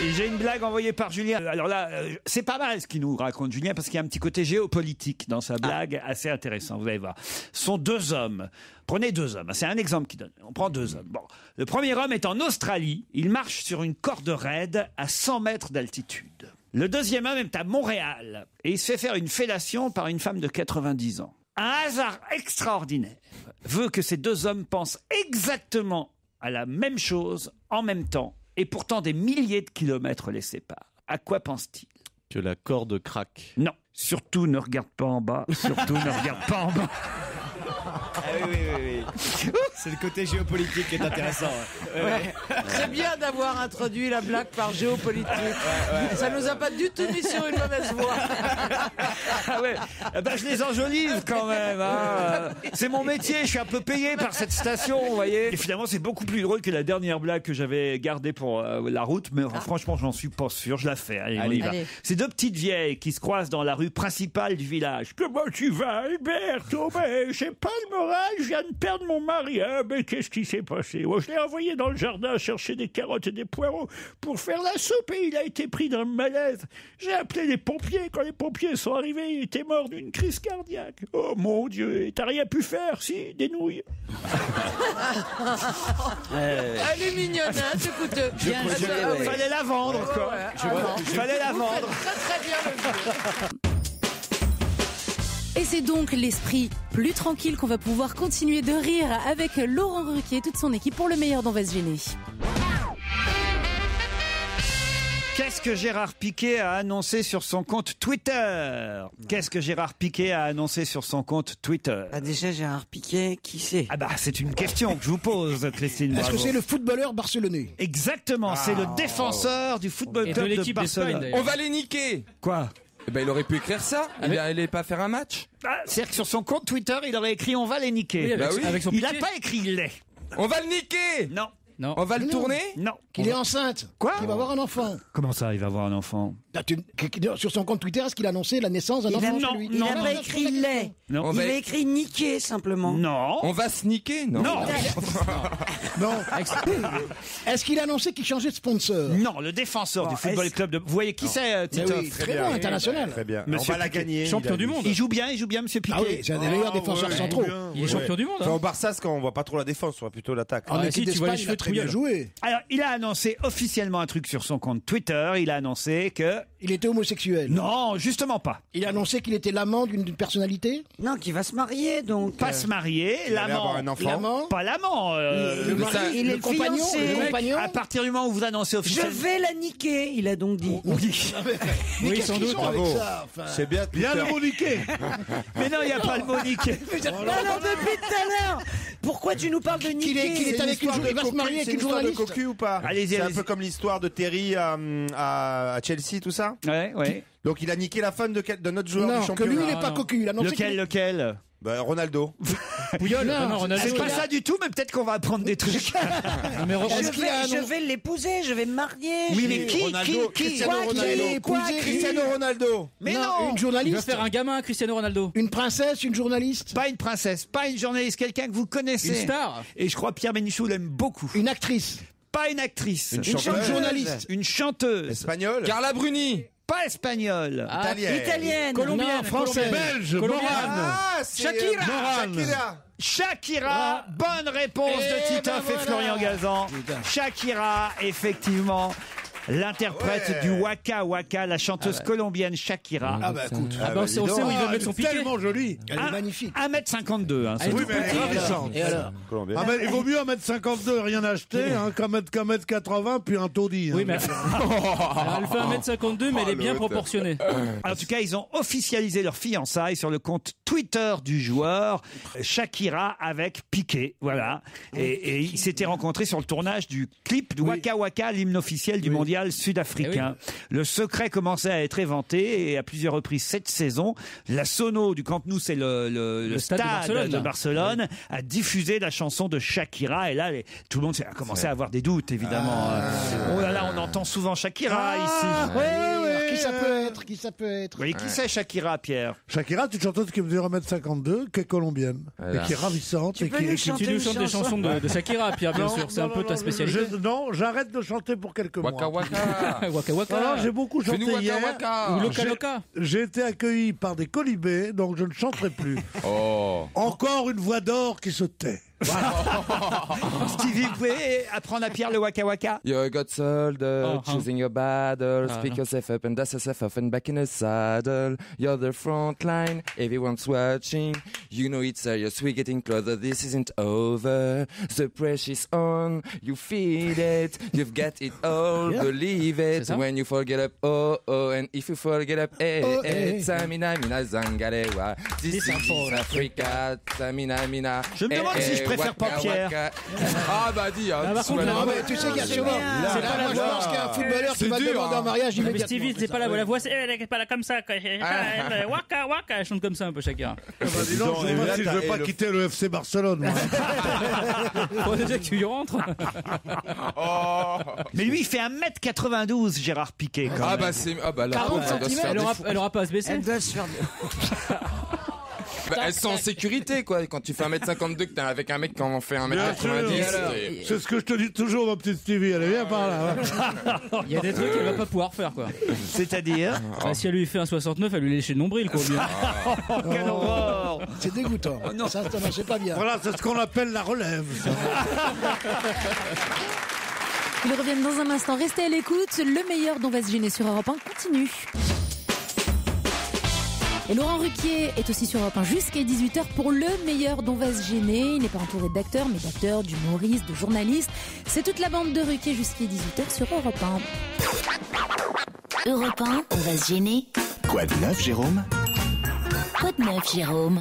Speaker 1: Et j'ai une blague envoyée par Julien. Alors là, c'est pas mal ce qu'il nous raconte Julien parce qu'il y a un petit côté géopolitique dans sa blague assez intéressant, vous allez voir. Ce sont 2 hommes. Prenez 2 hommes, c'est un exemple qui donne. On prend 2 hommes. Bon, le premier homme est en Australie, il marche sur une corde raide à 100 mètres d'altitude. Le deuxième homme est à Montréal et il se fait faire une fellation par une femme de 90 ans. Un hasard extraordinaire veut que ces 2 hommes pensent exactement à la même chose en même temps et pourtant des milliers de kilomètres les séparent. À quoi pense-t-il?
Speaker 38: Que la corde craque.
Speaker 1: Non, surtout ne regarde pas en bas, surtout ne regarde pas en bas.
Speaker 38: Ah oui. C'est le côté géopolitique qui est intéressant.
Speaker 31: C'est bien d'avoir introduit la blague par géopolitique. Ça nous a pas du tout mis sur une mauvaise voie.
Speaker 1: Ah ouais, eh ben, je les enjolive quand même. Hein. C'est mon métier, je suis un peu payé par cette station, vous voyez. Et finalement, c'est beaucoup plus drôle que la dernière blague que j'avais gardée pour la route, mais franchement, j'en suis pas sûr. Je la fais. Allez, on y va.
Speaker 31: Allez.
Speaker 1: C'est 2 petites vieilles qui se croisent dans la rue principale du village. Comment tu vas, Alberto? Ben, j'ai pas le moral, je viens de perdre mon mari. Ah, mais qu'est-ce qui s'est passé? Oh, je l'ai envoyé dans le jardin chercher des carottes et des poireaux pour faire la soupe et il a été pris d'un malaise. J'ai appelé les pompiers. Quand les pompiers sont arrivés, il était mort d'une crise cardiaque. Oh mon Dieu, et t'as rien pu faire? Si, des nouilles.
Speaker 31: Elle est mignonne, hein, écoute.
Speaker 1: Fallait la vendre, quoi. Fallait la vendre.
Speaker 31: Très très bien le jeu.
Speaker 7: Et c'est donc l'esprit plus tranquille qu'on va pouvoir continuer de rire avec Laurent Ruquier et toute son équipe pour le meilleur dont va se gêner.
Speaker 1: Qu'est-ce que Gérard Piquet a annoncé sur son compte Twitter? Qu'est-ce que Gérard Piquet a annoncé sur son compte Twitter?
Speaker 6: Déjà, Gérard Piquet, qui c'est?
Speaker 1: Ah bah, c'est une question que je vous pose, Christine.
Speaker 4: Est-ce que
Speaker 1: Bravo.
Speaker 4: c'est le footballeur barcelonais?
Speaker 1: Exactement, c'est le défenseur du football
Speaker 14: Et
Speaker 1: club
Speaker 14: de
Speaker 1: de
Speaker 14: l'équipe d'Espagne,
Speaker 1: Barcelone.
Speaker 14: d'ailleurs.
Speaker 5: On va les niquer.
Speaker 1: Quoi?
Speaker 5: Eh ben, il aurait pu écrire ça. Il allait pas faire un match.
Speaker 1: Ah, c'est-à-dire que sur son compte Twitter, il aurait écrit on va les niquer.
Speaker 14: Oui, avec son
Speaker 1: Il n'a
Speaker 14: Piquet.
Speaker 1: pas écrit il l'est.
Speaker 5: On va le niquer.
Speaker 1: Non.
Speaker 14: Non.
Speaker 5: On va le
Speaker 4: Non.
Speaker 5: tourner.
Speaker 1: Non.
Speaker 4: Qu'il est enceinte.
Speaker 1: Quoi?
Speaker 4: Qu'il va avoir un enfant.
Speaker 1: Comment ça, il va avoir un enfant?
Speaker 4: Sur son compte Twitter, est-ce qu'il a annoncé la naissance d'un
Speaker 6: Il a,
Speaker 4: enfant
Speaker 1: non,
Speaker 4: chez lui?
Speaker 6: il a pas écrit lait.
Speaker 1: Non.
Speaker 6: Il a écrit niquer simplement.
Speaker 1: Non.
Speaker 5: On va se niquer, non?
Speaker 1: Non.
Speaker 4: Non. Est-ce qu'il a annoncé qu'il changeait de sponsor?
Speaker 1: Non, le défenseur du football club de... Vous voyez qui c'est, Titoff?
Speaker 4: Oui, très bon, international.
Speaker 13: Très bien.
Speaker 1: Monsieur
Speaker 13: on va la
Speaker 1: Piquet.
Speaker 13: gagner.
Speaker 14: Champion du monde.
Speaker 1: Il joue bien, Monsieur Piquet.
Speaker 4: Ah oui, c'est un des meilleurs défenseurs centraux.
Speaker 14: Il est champion du monde.
Speaker 13: Enfin,
Speaker 14: hein.
Speaker 13: au Barça, c'est quand on voit pas trop la défense, on voit plutôt l'attaque.
Speaker 4: En
Speaker 14: Ah,
Speaker 4: équipe
Speaker 14: si, tu vois les
Speaker 4: d'Espagne, il
Speaker 14: cheveux
Speaker 4: a très bien
Speaker 14: trouilleux.
Speaker 4: joué.
Speaker 1: Alors, il a annoncé officiellement un truc sur son compte Twitter. Il a annoncé que...
Speaker 4: Il était homosexuel.
Speaker 1: Non, justement pas.
Speaker 4: Il a annoncé qu'il était l'amant d'une personnalité.
Speaker 6: Non, qui va se marier donc.
Speaker 1: Pas se marier,
Speaker 13: Il allait avoir
Speaker 1: l'amant.
Speaker 13: un enfant.
Speaker 4: L'amant.
Speaker 1: Pas l'amant.
Speaker 4: Le
Speaker 5: mais ça-
Speaker 4: mari,
Speaker 6: il est
Speaker 4: le
Speaker 6: le
Speaker 4: compagnon.
Speaker 6: fiancé.
Speaker 4: Le
Speaker 6: Le mec,
Speaker 4: compagnon.
Speaker 1: À partir du moment où vous annoncez
Speaker 6: Je
Speaker 1: officiellement...
Speaker 6: vais la niquer, il a donc dit.
Speaker 1: Oui.
Speaker 4: Mais
Speaker 14: Oui,
Speaker 4: qu'est-ce
Speaker 14: sans
Speaker 4: qu'ils
Speaker 14: doute,
Speaker 4: ont avec
Speaker 13: bravo.
Speaker 4: ça, enfin
Speaker 13: C'est bien.
Speaker 2: Bien le mot niqué.
Speaker 1: Mais non, il n'y a pas le mot niquer.
Speaker 6: Alors depuis tout à l'heure, pourquoi tu nous parles de
Speaker 4: Qu'il est
Speaker 6: niquer
Speaker 4: avec une il va se marier avec
Speaker 13: C'est
Speaker 4: une
Speaker 13: une histoire de
Speaker 4: journaliste.
Speaker 13: cocu ou pas?
Speaker 1: Allez-y,
Speaker 13: C'est un
Speaker 1: allez-y.
Speaker 13: peu comme l'histoire de Terry à Chelsea, tout ça.
Speaker 1: Ouais, ouais.
Speaker 13: Donc il a niqué la femme de notre joueur du
Speaker 4: Non, que
Speaker 13: championnat.
Speaker 4: lui, il n'est pas cocu. Il a annoncé qu'il-
Speaker 1: Lequel
Speaker 13: Ronaldo.
Speaker 14: Pouillol.
Speaker 4: Non,
Speaker 14: Non, Ronaldo.
Speaker 1: C'est pas ça du tout, mais peut-être qu'on va apprendre des trucs.
Speaker 14: Non, mais
Speaker 4: Est-ce qu'il a
Speaker 6: Je vais l'épouser, je vais me marier.
Speaker 1: Oui,
Speaker 6: je
Speaker 1: mais
Speaker 6: vais-
Speaker 1: qui
Speaker 13: Cristiano
Speaker 6: Quoi,
Speaker 13: Ronaldo.
Speaker 6: qui- quoi, qui-
Speaker 13: Cristiano Ronaldo.
Speaker 1: Mais
Speaker 4: Non,
Speaker 1: non,
Speaker 4: une
Speaker 14: Il va
Speaker 4: journaliste.
Speaker 14: faire un gamin à Cristiano Ronaldo.
Speaker 4: Une princesse, une journaliste.
Speaker 1: Pas une princesse, pas une journaliste, quelqu'un que vous connaissez.
Speaker 14: Une star.
Speaker 1: Et je crois Pierre Bénichou l'aime beaucoup.
Speaker 4: Une actrice.
Speaker 1: Pas une actrice.
Speaker 13: Une chanteuse.
Speaker 4: journaliste.
Speaker 1: Une chanteuse.
Speaker 13: Espagnol.
Speaker 5: Carla Bruni.
Speaker 1: Pas espagnole.
Speaker 6: Italienne.
Speaker 14: Colombienne.
Speaker 4: Non, française.
Speaker 2: Belge,
Speaker 14: Colombienne.
Speaker 2: Morane.
Speaker 13: Ah, c'est
Speaker 1: Shakira.
Speaker 13: Shakira.
Speaker 1: Shakira, bonne réponse de Titoff et Florian Gazan. Shakira, effectivement. L'interprète
Speaker 13: Ouais.
Speaker 1: du Waka Waka, la chanteuse colombienne Shakira.
Speaker 4: Ah bah écoute.
Speaker 14: Ah bah, on sait où il va
Speaker 2: Ah,
Speaker 14: mettre son piqué.
Speaker 2: tellement jolie.
Speaker 4: Elle est magnifique.
Speaker 1: 1m52. Hein,
Speaker 14: Elle est
Speaker 2: Oui,
Speaker 14: toute
Speaker 2: mais elle est
Speaker 14: petite.
Speaker 2: ravissante.
Speaker 4: Et alors
Speaker 13: Colombien.
Speaker 2: Ah, mais il vaut mieux 1m52 et rien acheter qu'un mètre 80 puis un taudis.
Speaker 14: Oui,
Speaker 2: hein.
Speaker 14: mais alors, elle fait 1m52, mais elle est bien
Speaker 5: l'autre.
Speaker 14: proportionnée.
Speaker 1: En tout cas, ils ont officialisé leur fiançailles sur le compte Twitter du joueur Shakira avec Piqué. Voilà. Et ils s'étaient rencontrés sur le tournage du clip de Waka Waka, l'hymne officiel du mondial sud-africain. Le secret commençait à être éventé et à plusieurs reprises cette saison, la sono du Camp Nou, c'est le stade de Barcelone, a diffusé la chanson de Shakira. Et là, tout le monde a commencé à avoir des doutes, évidemment. Oh là là, on entend souvent Shakira ici.
Speaker 4: Alors, qui ça peut être? Qui ça peut être?
Speaker 1: Vous voyez qui c'est Shakira, Pierre?
Speaker 2: Shakira, c'est une chanteuse qui mesure 1m52, qui est colombienne,
Speaker 5: Voilà.
Speaker 2: et qui est ravissante.
Speaker 6: Tu
Speaker 2: et
Speaker 6: peux
Speaker 2: qui,
Speaker 6: nous
Speaker 2: et qui-
Speaker 6: chanter
Speaker 14: Tu nous chantes des chansons de Shakira, Pierre, bien
Speaker 2: Non,
Speaker 14: sûr. C'est
Speaker 2: non,
Speaker 14: un peu
Speaker 2: non,
Speaker 14: ta
Speaker 2: non,
Speaker 14: spécialité.
Speaker 2: non, j'arrête de chanter pour quelques mois.
Speaker 5: Waka Waka.
Speaker 14: Waka Waka.
Speaker 2: Alors, j'ai beaucoup chanté
Speaker 5: Fais-nous
Speaker 2: hier.
Speaker 5: Waka Waka.
Speaker 14: Ou Loca
Speaker 2: J'ai-
Speaker 14: Loca.
Speaker 2: J'ai été accueilli par des colibés, donc je ne chanterai plus.
Speaker 5: Oh.
Speaker 2: Encore une voix d'or qui se tait.
Speaker 1: Stevie, vous pouvez apprendre à Pierre le Waka Waka?
Speaker 5: You got soldier, choosing your battles,
Speaker 14: Ah,
Speaker 5: pick
Speaker 14: non.
Speaker 5: yourself up and dust yourself off and back in the saddle. You're the front line, everyone's watching. You know it's serious, we're getting closer, this isn't over. The pressure's on, you feel it, you've got it all, believe it.
Speaker 14: ça.
Speaker 5: When you forget up, oh oh, and if you forget up, eh
Speaker 4: Oh,
Speaker 5: eh,
Speaker 4: eh.
Speaker 5: Samina mina zangalewa. This
Speaker 14: This
Speaker 5: is
Speaker 14: is
Speaker 5: Africa, Samina mina.
Speaker 1: Je me demande si je préfère pas Pierre.
Speaker 5: Ah bah dis, hein,
Speaker 14: Ah, par
Speaker 5: tu
Speaker 14: contre,
Speaker 5: m'as-
Speaker 4: Non, mais tu sais qu'il y a souvent. C'est pas moi, je pense qu'il y a un footballeur qui
Speaker 5: C'est
Speaker 4: va
Speaker 5: dur,
Speaker 4: demander
Speaker 5: hein.
Speaker 4: en mariage
Speaker 14: Mais
Speaker 4: immédiatement.
Speaker 14: Stevie, c'est pas la voix, elle est pas là comme ça. Quoi. Waka Waka, elle chante comme ça un peu Shakira.
Speaker 2: Bah, dis donc, je me demande si je veux pas quitter le FC Barcelone. moi.
Speaker 14: Faut déjà que tu y rentres.
Speaker 1: Mais lui, il fait 1m92, Gérard Piqué, quand
Speaker 5: Ah
Speaker 1: même.
Speaker 5: bah c'est ah bah là
Speaker 4: 40
Speaker 5: ça doit se faire
Speaker 14: Elle aura pas à se baisser.
Speaker 6: Elle doit se faire.
Speaker 5: Bah, elles sont en sécurité quoi quand tu fais 1m52 que t'es avec un mec qui en fait
Speaker 2: Bien sûr.
Speaker 5: 1m90
Speaker 2: C'est ce que je te dis toujours, ma petite Stevie. Allez, viens par là.
Speaker 14: Il y a des trucs qu'elle va pas pouvoir faire, quoi.
Speaker 1: C'est-à-dire
Speaker 14: Bah, si elle lui fait un 69, elle lui lécher le nombril, quoi. Bien.
Speaker 1: Oh, quelle horreur.
Speaker 4: C'est dégoûtant. Ça c'est pas bien.
Speaker 2: Voilà, c'est ce qu'on appelle la relève. ça.
Speaker 7: Ils reviennent dans un instant. Restez à l'écoute. Le meilleur dont va se gêner sur Europe 1 continue. Et Laurent Ruquier est aussi sur Europe 1 jusqu'à 18h pour le meilleur dont va se gêner. Il n'est pas entouré d'acteurs, mais d'acteurs, d'humoristes, de journalistes. C'est toute la bande de Ruquier jusqu'à 18h sur Europe 1.
Speaker 17: Europe 1, on va se gêner.
Speaker 12: Quoi de neuf, Jérôme?
Speaker 17: Quoi de neuf, Jérôme?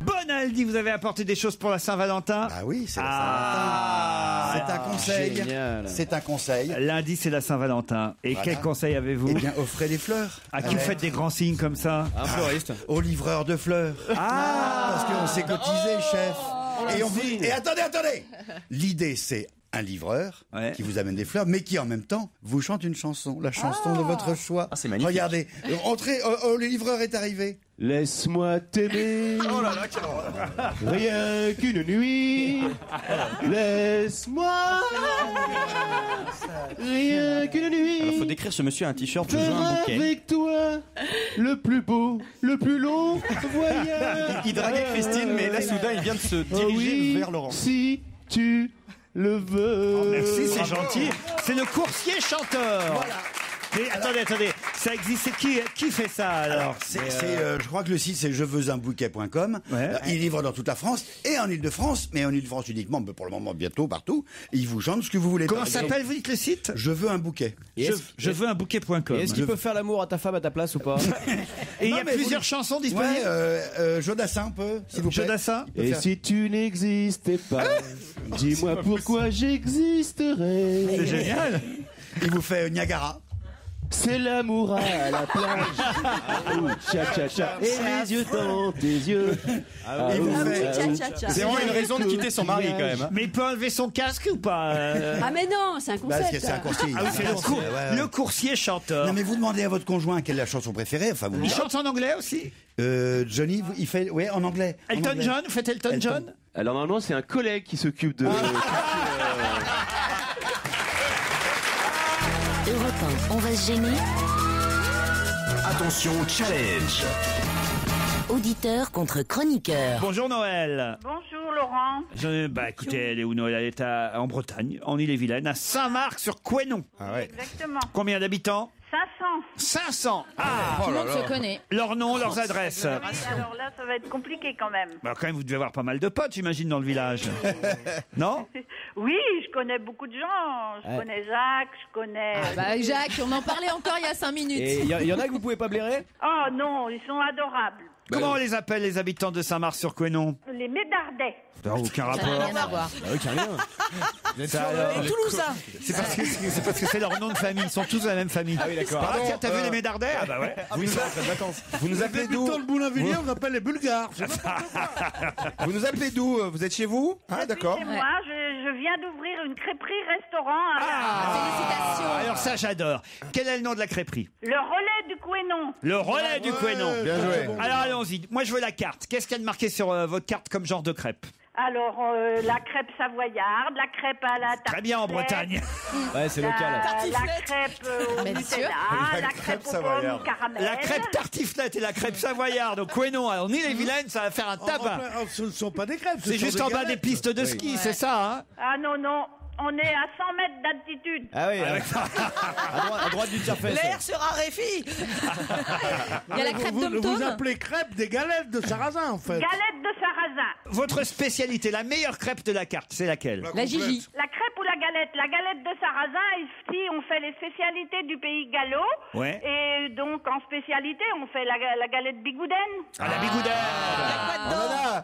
Speaker 1: Bonaldi, vous avez apporté des choses pour la Saint-Valentin?
Speaker 8: Ah oui, c'est la Saint-Valentin. C'est un conseil.
Speaker 1: Génial.
Speaker 8: C'est un conseil.
Speaker 1: Lundi, c'est la Saint-Valentin. Et
Speaker 8: Voilà.
Speaker 1: quel conseil avez-vous?
Speaker 8: Eh bien, offrez des fleurs.
Speaker 1: À qui vous faites des grands signes comme ça?
Speaker 8: Un fleuriste. Au livreur de fleurs. Parce qu'on s'est cotisé, chef. Et attendez. L'idée, c'est un livreur qui vous amène des fleurs, mais qui en même temps vous chante une chanson, la chanson de votre choix.
Speaker 38: c'est magnifique.
Speaker 8: Regardez, entrez, le livreur est arrivé.
Speaker 9: Laisse-moi t'aimer.
Speaker 8: Oh là là, quelle horreur.
Speaker 9: Rien qu'une nuit. Laisse-moi. Rien qu'une nuit.
Speaker 38: Alors, faut décrire ce monsieur à un t-shirt, je veux un
Speaker 9: Faire
Speaker 38: bouquet.
Speaker 9: avec toi le plus beau, le plus long voyage.
Speaker 38: Il draguait Christine, mais là, soudain, il vient de se diriger vers Laurent.
Speaker 9: Si tu le veux.
Speaker 1: Merci, c'est gentil. C'est le coursier chanteur.
Speaker 8: Voilà.
Speaker 1: Mais attendez, ça existe. C'est qui fait ça alors?
Speaker 8: Je crois que le site c'est jeveusunbouquet.com. Il livre dans toute la France et en Ile-de-France, mais en Ile-de-France uniquement, mais pour le moment bientôt partout. Il vous chante ce que vous voulez.
Speaker 1: Comment s'appelle, vous dites le site?
Speaker 8: Je veux un bouquet.
Speaker 1: Je veux un bouquet.com.
Speaker 38: Est-ce qu'il peut faire l'amour à ta femme à ta place ou pas?
Speaker 1: Et il y a plusieurs chansons disponibles.
Speaker 8: Jodassin un peu, s'il vous plaît.
Speaker 1: Jodassin.
Speaker 9: Et si tu n'existais pas, dis-moi pourquoi j'existerais.
Speaker 1: C'est génial.
Speaker 8: Il vous fait Niagara.
Speaker 9: C'est l'amour à la plage. Tcha-tcha-tcha. Et les yeux dans tes yeux.
Speaker 38: C'est vraiment une raison de quitter son mari quand même.
Speaker 1: Mais il peut enlever son casque ou pas?
Speaker 10: Ah mais non, c'est un concept.
Speaker 8: Parce que c'est un coursier.
Speaker 1: Ah oui, c'est le coursier chanteur.
Speaker 8: Non mais vous demandez à votre conjoint quelle est la chanson préférée. Enfin, vous
Speaker 1: Il chante en anglais aussi?
Speaker 8: Johnny, il fait, en anglais.
Speaker 1: Elton John, vous faites Elton John?
Speaker 9: Alors normalement c'est un collègue qui s'occupe de...
Speaker 17: Europe 1, on va se gêner.
Speaker 12: Attention, challenge.
Speaker 17: Auditeur contre chroniqueur.
Speaker 1: Bonjour Noël.
Speaker 39: Bonjour Laurent.
Speaker 1: Écoutez, elle est où Noël? Elle est en Bretagne, en Ille-et-Vilaine, à Saint-Marc-sur-Couesnon.
Speaker 39: Exactement.
Speaker 1: Combien d'habitants? 500.
Speaker 39: Ah,
Speaker 7: Tout le monde se connaît.
Speaker 1: Leurs noms, leurs adresses.
Speaker 39: oui, alors là, ça va être compliqué quand même.
Speaker 1: Quand même, vous devez avoir pas mal de potes, j'imagine, dans le village. Non?
Speaker 39: Oui, je connais beaucoup de gens. Je connais Jacques, je connais...
Speaker 7: Jacques, on en parlait encore il y a 5 minutes.
Speaker 38: Et il y en a que vous pouvez pas blairer?
Speaker 39: Oh non, ils sont adorables.
Speaker 1: Comment on les appelle, les habitants de Saint-Marc-sur-Couesnon?
Speaker 39: Les Médardais.
Speaker 1: Aucun rapport.
Speaker 7: Ça n'a rien à voir.
Speaker 1: Et
Speaker 39: Toulousain.
Speaker 1: C'est parce que c'est leur nom de famille. Ils sont tous de la même famille.
Speaker 38: Ah oui, d'accord.
Speaker 1: Ah, tiens, t'as vu les Médardais? Ah bah ouais.
Speaker 38: Vous nous appelez d'où?
Speaker 2: Dans le Boulainvilliers, on appelle les Bulgares.
Speaker 38: Vous nous appelez d'où? Vous êtes chez vous? Ah d'accord.
Speaker 39: C'est moi, je viens d'ouvrir une crêperie-restaurant.
Speaker 1: Félicitations. Alors ça, j'adore. Quel est le nom de la crêperie?
Speaker 39: Le relais du Couesnon.
Speaker 1: Le relais du Couesnon.
Speaker 38: Bien joué.
Speaker 1: Alors allons-y. Moi, je veux la carte. Qu'est-ce qu'il y a de marqué sur votre carte comme genre de crêpe?
Speaker 39: Alors, la crêpe savoyarde, la crêpe à la tartiflette.
Speaker 1: Très bien en Bretagne.
Speaker 38: Ouais, c'est local.
Speaker 39: La crêpe au Nutella, la crêpe aux pommes caramel.
Speaker 1: La crêpe tartiflette et la crêpe savoyarde au Couesnon. Alors, ni les vilaines, ça va faire un tabac.
Speaker 2: Ce ne sont pas des crêpes.
Speaker 1: C'est juste en bas des pistes de ski, c'est ça, hein?
Speaker 39: Ah non, non. On est à 100 mètres d'altitude.
Speaker 38: Ah oui, à droite du tire-fesse.
Speaker 31: L'air se raréfie.
Speaker 7: Il y a la crêpe
Speaker 2: Vous
Speaker 7: Tom-Tom.
Speaker 2: appelez crêpe des galettes de sarrasin, en fait.
Speaker 39: Galette de sarrasin.
Speaker 1: Votre spécialité, la meilleure crêpe de la carte, c'est laquelle?
Speaker 7: La Gigi.
Speaker 39: La crêpe ou la galette? La galette de sarrasin, ici, on fait les spécialités du pays gallo.
Speaker 1: Ouais.
Speaker 39: Et donc, en spécialité, on fait la galette bigoudaine.
Speaker 1: Ah, la bigoudaine.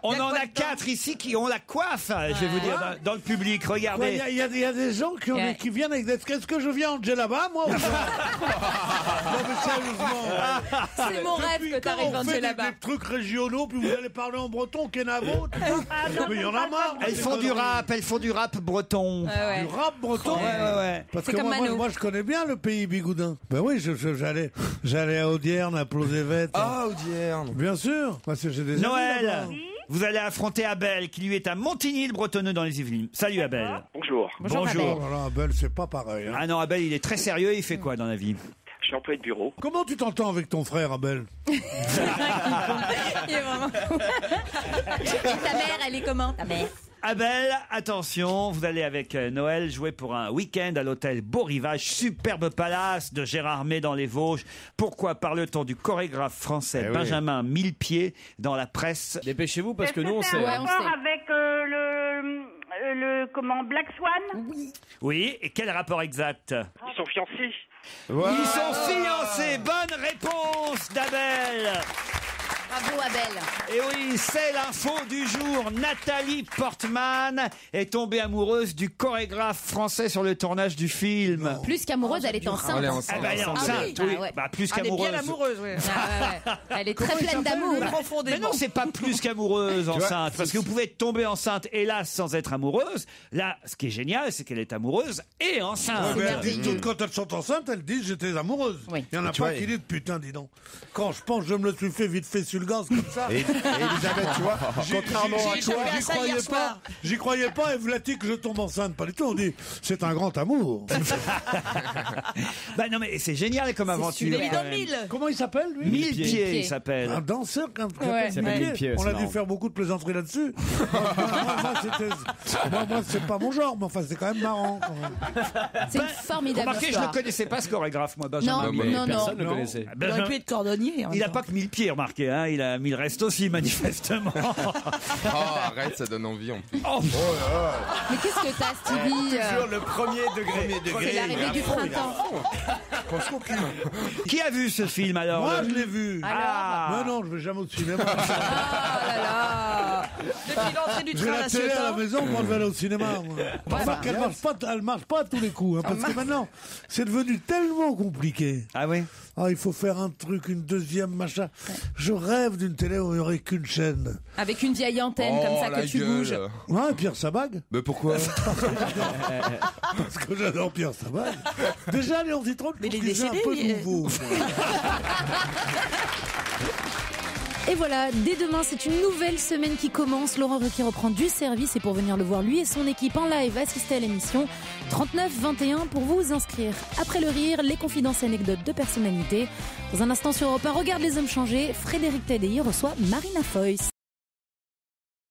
Speaker 1: On en a 4 ici qui ont la coiffe, je vais vous dire, dans le public. Regardez.
Speaker 2: Il y a des gens qui viennent avec des... Est-ce que je viens en djellaba, moi ou pas? Non, mais sérieusement.
Speaker 7: C'est mon rêve que t'arrives en djellaba.
Speaker 2: Des trucs régionaux, puis vous allez parler en breton, Kenavo, tout ça. Mais il y en a marre.
Speaker 1: Elles font du rap breton.
Speaker 2: Du rap breton.
Speaker 1: Ouais.
Speaker 2: Parce que moi, je connais bien le pays bigoudin. Ben oui, j'allais à Audierne, à Plozévet.
Speaker 38: Ah, Audierne.
Speaker 2: Bien sûr. Parce que j'ai des amis
Speaker 1: Noël,
Speaker 2: là-bas.
Speaker 1: vous allez affronter Abel, qui lui est à Montigny-le-Bretonneux dans les Yvelines. Salut Abel.
Speaker 3: Bonjour.
Speaker 1: Bonjour.
Speaker 2: Oh là là, Abel, c'est pas pareil. Hein.
Speaker 1: Ah non, Abel, il est très sérieux. Il fait quoi dans la vie?
Speaker 3: Je suis employé de bureau.
Speaker 2: Comment tu t'entends avec ton frère, Abel?
Speaker 7: Il est vraiment... Et ta mère, elle est comment, ta mère?
Speaker 1: Abel, attention, vous allez avec Noël jouer pour un week-end à l'hôtel Beau Rivage, superbe palace de Gérardmer dans les Vosges. Pourquoi parle-t-on du chorégraphe français Benjamin Millepied dans la presse?
Speaker 38: Dépêchez-vous parce que nous on sait.
Speaker 39: C'est un rapport avec le Black Swan?
Speaker 1: Oui, et quel rapport exact?
Speaker 3: Ils sont fiancés.
Speaker 13: Wow.
Speaker 1: Ils sont fiancés. Bonne réponse d'Abel.
Speaker 7: Bravo Abel.
Speaker 1: Et oui, c'est l'info du jour. Nathalie Portman est tombée amoureuse du chorégraphe français sur le tournage du film.
Speaker 7: Plus qu'amoureuse, elle est enceinte.
Speaker 5: Elle est enceinte.
Speaker 1: Ah bah, elle est enceinte, oui.
Speaker 7: Ah ouais.
Speaker 1: Bah, plus
Speaker 31: Elle est
Speaker 1: qu'amoureuse.
Speaker 31: bien amoureuse, oui.
Speaker 7: Elle est très pleine d'amour.
Speaker 1: Mais non, c'est pas plus qu'amoureuse enceinte. Parce que vous pouvez tomber enceinte, hélas, sans être amoureuse. Là, ce qui est génial, c'est qu'elle est amoureuse et enceinte.
Speaker 2: Ouais, mais elles disent toutes, quand elles sont enceintes, elles disent j'étais amoureuse.
Speaker 7: Oui.
Speaker 2: Il y en a
Speaker 13: Tu
Speaker 2: pas
Speaker 13: vois,
Speaker 2: qui disent putain, dis donc. Quand je pense, je me le suis fait vite fait sur le gaz comme ça.
Speaker 13: Et Elisabeth, tu vois, contrairement à toi,
Speaker 2: J'y croyais pas, et Vlati que je tombe enceinte, pas du tout. On dit, c'est un grand amour.
Speaker 1: Bah non, mais c'est génial comme aventure.
Speaker 31: Mais il est dans 1000.
Speaker 2: Comment il s'appelle, lui?
Speaker 1: Mille pieds, il s'appelle.
Speaker 2: Un danseur,
Speaker 31: Ouais.
Speaker 2: Mille pieds. On a
Speaker 38: c'est
Speaker 2: dû
Speaker 38: marrant.
Speaker 2: faire beaucoup de plaisanteries là-dessus. Moi, c'est pas mon genre, mais enfin, c'est quand même marrant. Quand même.
Speaker 7: C'est une formidable
Speaker 1: Remarquez, je
Speaker 7: histoire.
Speaker 1: ne connaissais pas ce chorégraphe, moi, Benjamin.
Speaker 7: Non,
Speaker 1: Biolay.
Speaker 7: non, non.
Speaker 38: Personne ne le connaissait.
Speaker 31: Il
Speaker 1: Benjamin-
Speaker 31: aurait pu être cordonnier. en
Speaker 1: Il
Speaker 31: même
Speaker 1: n'a
Speaker 31: temps.
Speaker 1: pas que 1000 pieds, remarquez, hein. Il a 1000 restes aussi, manifestement.
Speaker 5: Oh, arrête, ça donne envie en plus.
Speaker 1: Oh.
Speaker 7: Mais qu'est-ce que t'as, Stevie
Speaker 38: Toujours le premier degré.
Speaker 7: C'est l'arrivée du printemps.
Speaker 1: Qui a vu ce film alors?
Speaker 2: Moi, je l'ai vu.
Speaker 1: Ah.
Speaker 2: Mais non, je vais jamais au cinéma.
Speaker 31: Ah là là. Depuis l'entrée du
Speaker 2: J'ai
Speaker 31: train
Speaker 2: la télé à la
Speaker 31: national.
Speaker 2: maison, moi je vais aller au cinéma. Moi. Enfin, elle marche pas à tous les coups, hein, parce que maintenant, c'est devenu tellement compliqué.
Speaker 1: Ah oui.
Speaker 2: Ah, il faut faire un truc, une deuxième machin. Je rêve d'une télé où il n'y aurait qu'une chaîne.
Speaker 7: Avec une vieille antenne comme ça
Speaker 5: la
Speaker 7: que tu
Speaker 5: gueule.
Speaker 7: bouges.
Speaker 2: Ouais, Pierre Sabag.
Speaker 5: Mais pourquoi?
Speaker 2: Parce que j'adore Pierre Sabag. Déjà, Léon Zitrone, je
Speaker 31: Mais
Speaker 2: trouve
Speaker 31: il est
Speaker 2: qu'il est un
Speaker 31: décédé,
Speaker 2: peu
Speaker 31: lui.
Speaker 2: nouveau.
Speaker 7: Et voilà, dès demain, c'est une nouvelle semaine qui commence. Laurent Ruquier reprend du service et pour venir le voir, lui et son équipe en live, assister à l'émission 39-21 pour vous inscrire. Après le rire, les confidences et anecdotes de personnalités. Dans un instant sur Europe 1, regarde les hommes changer. Frédéric Tadei reçoit Marina Foïs.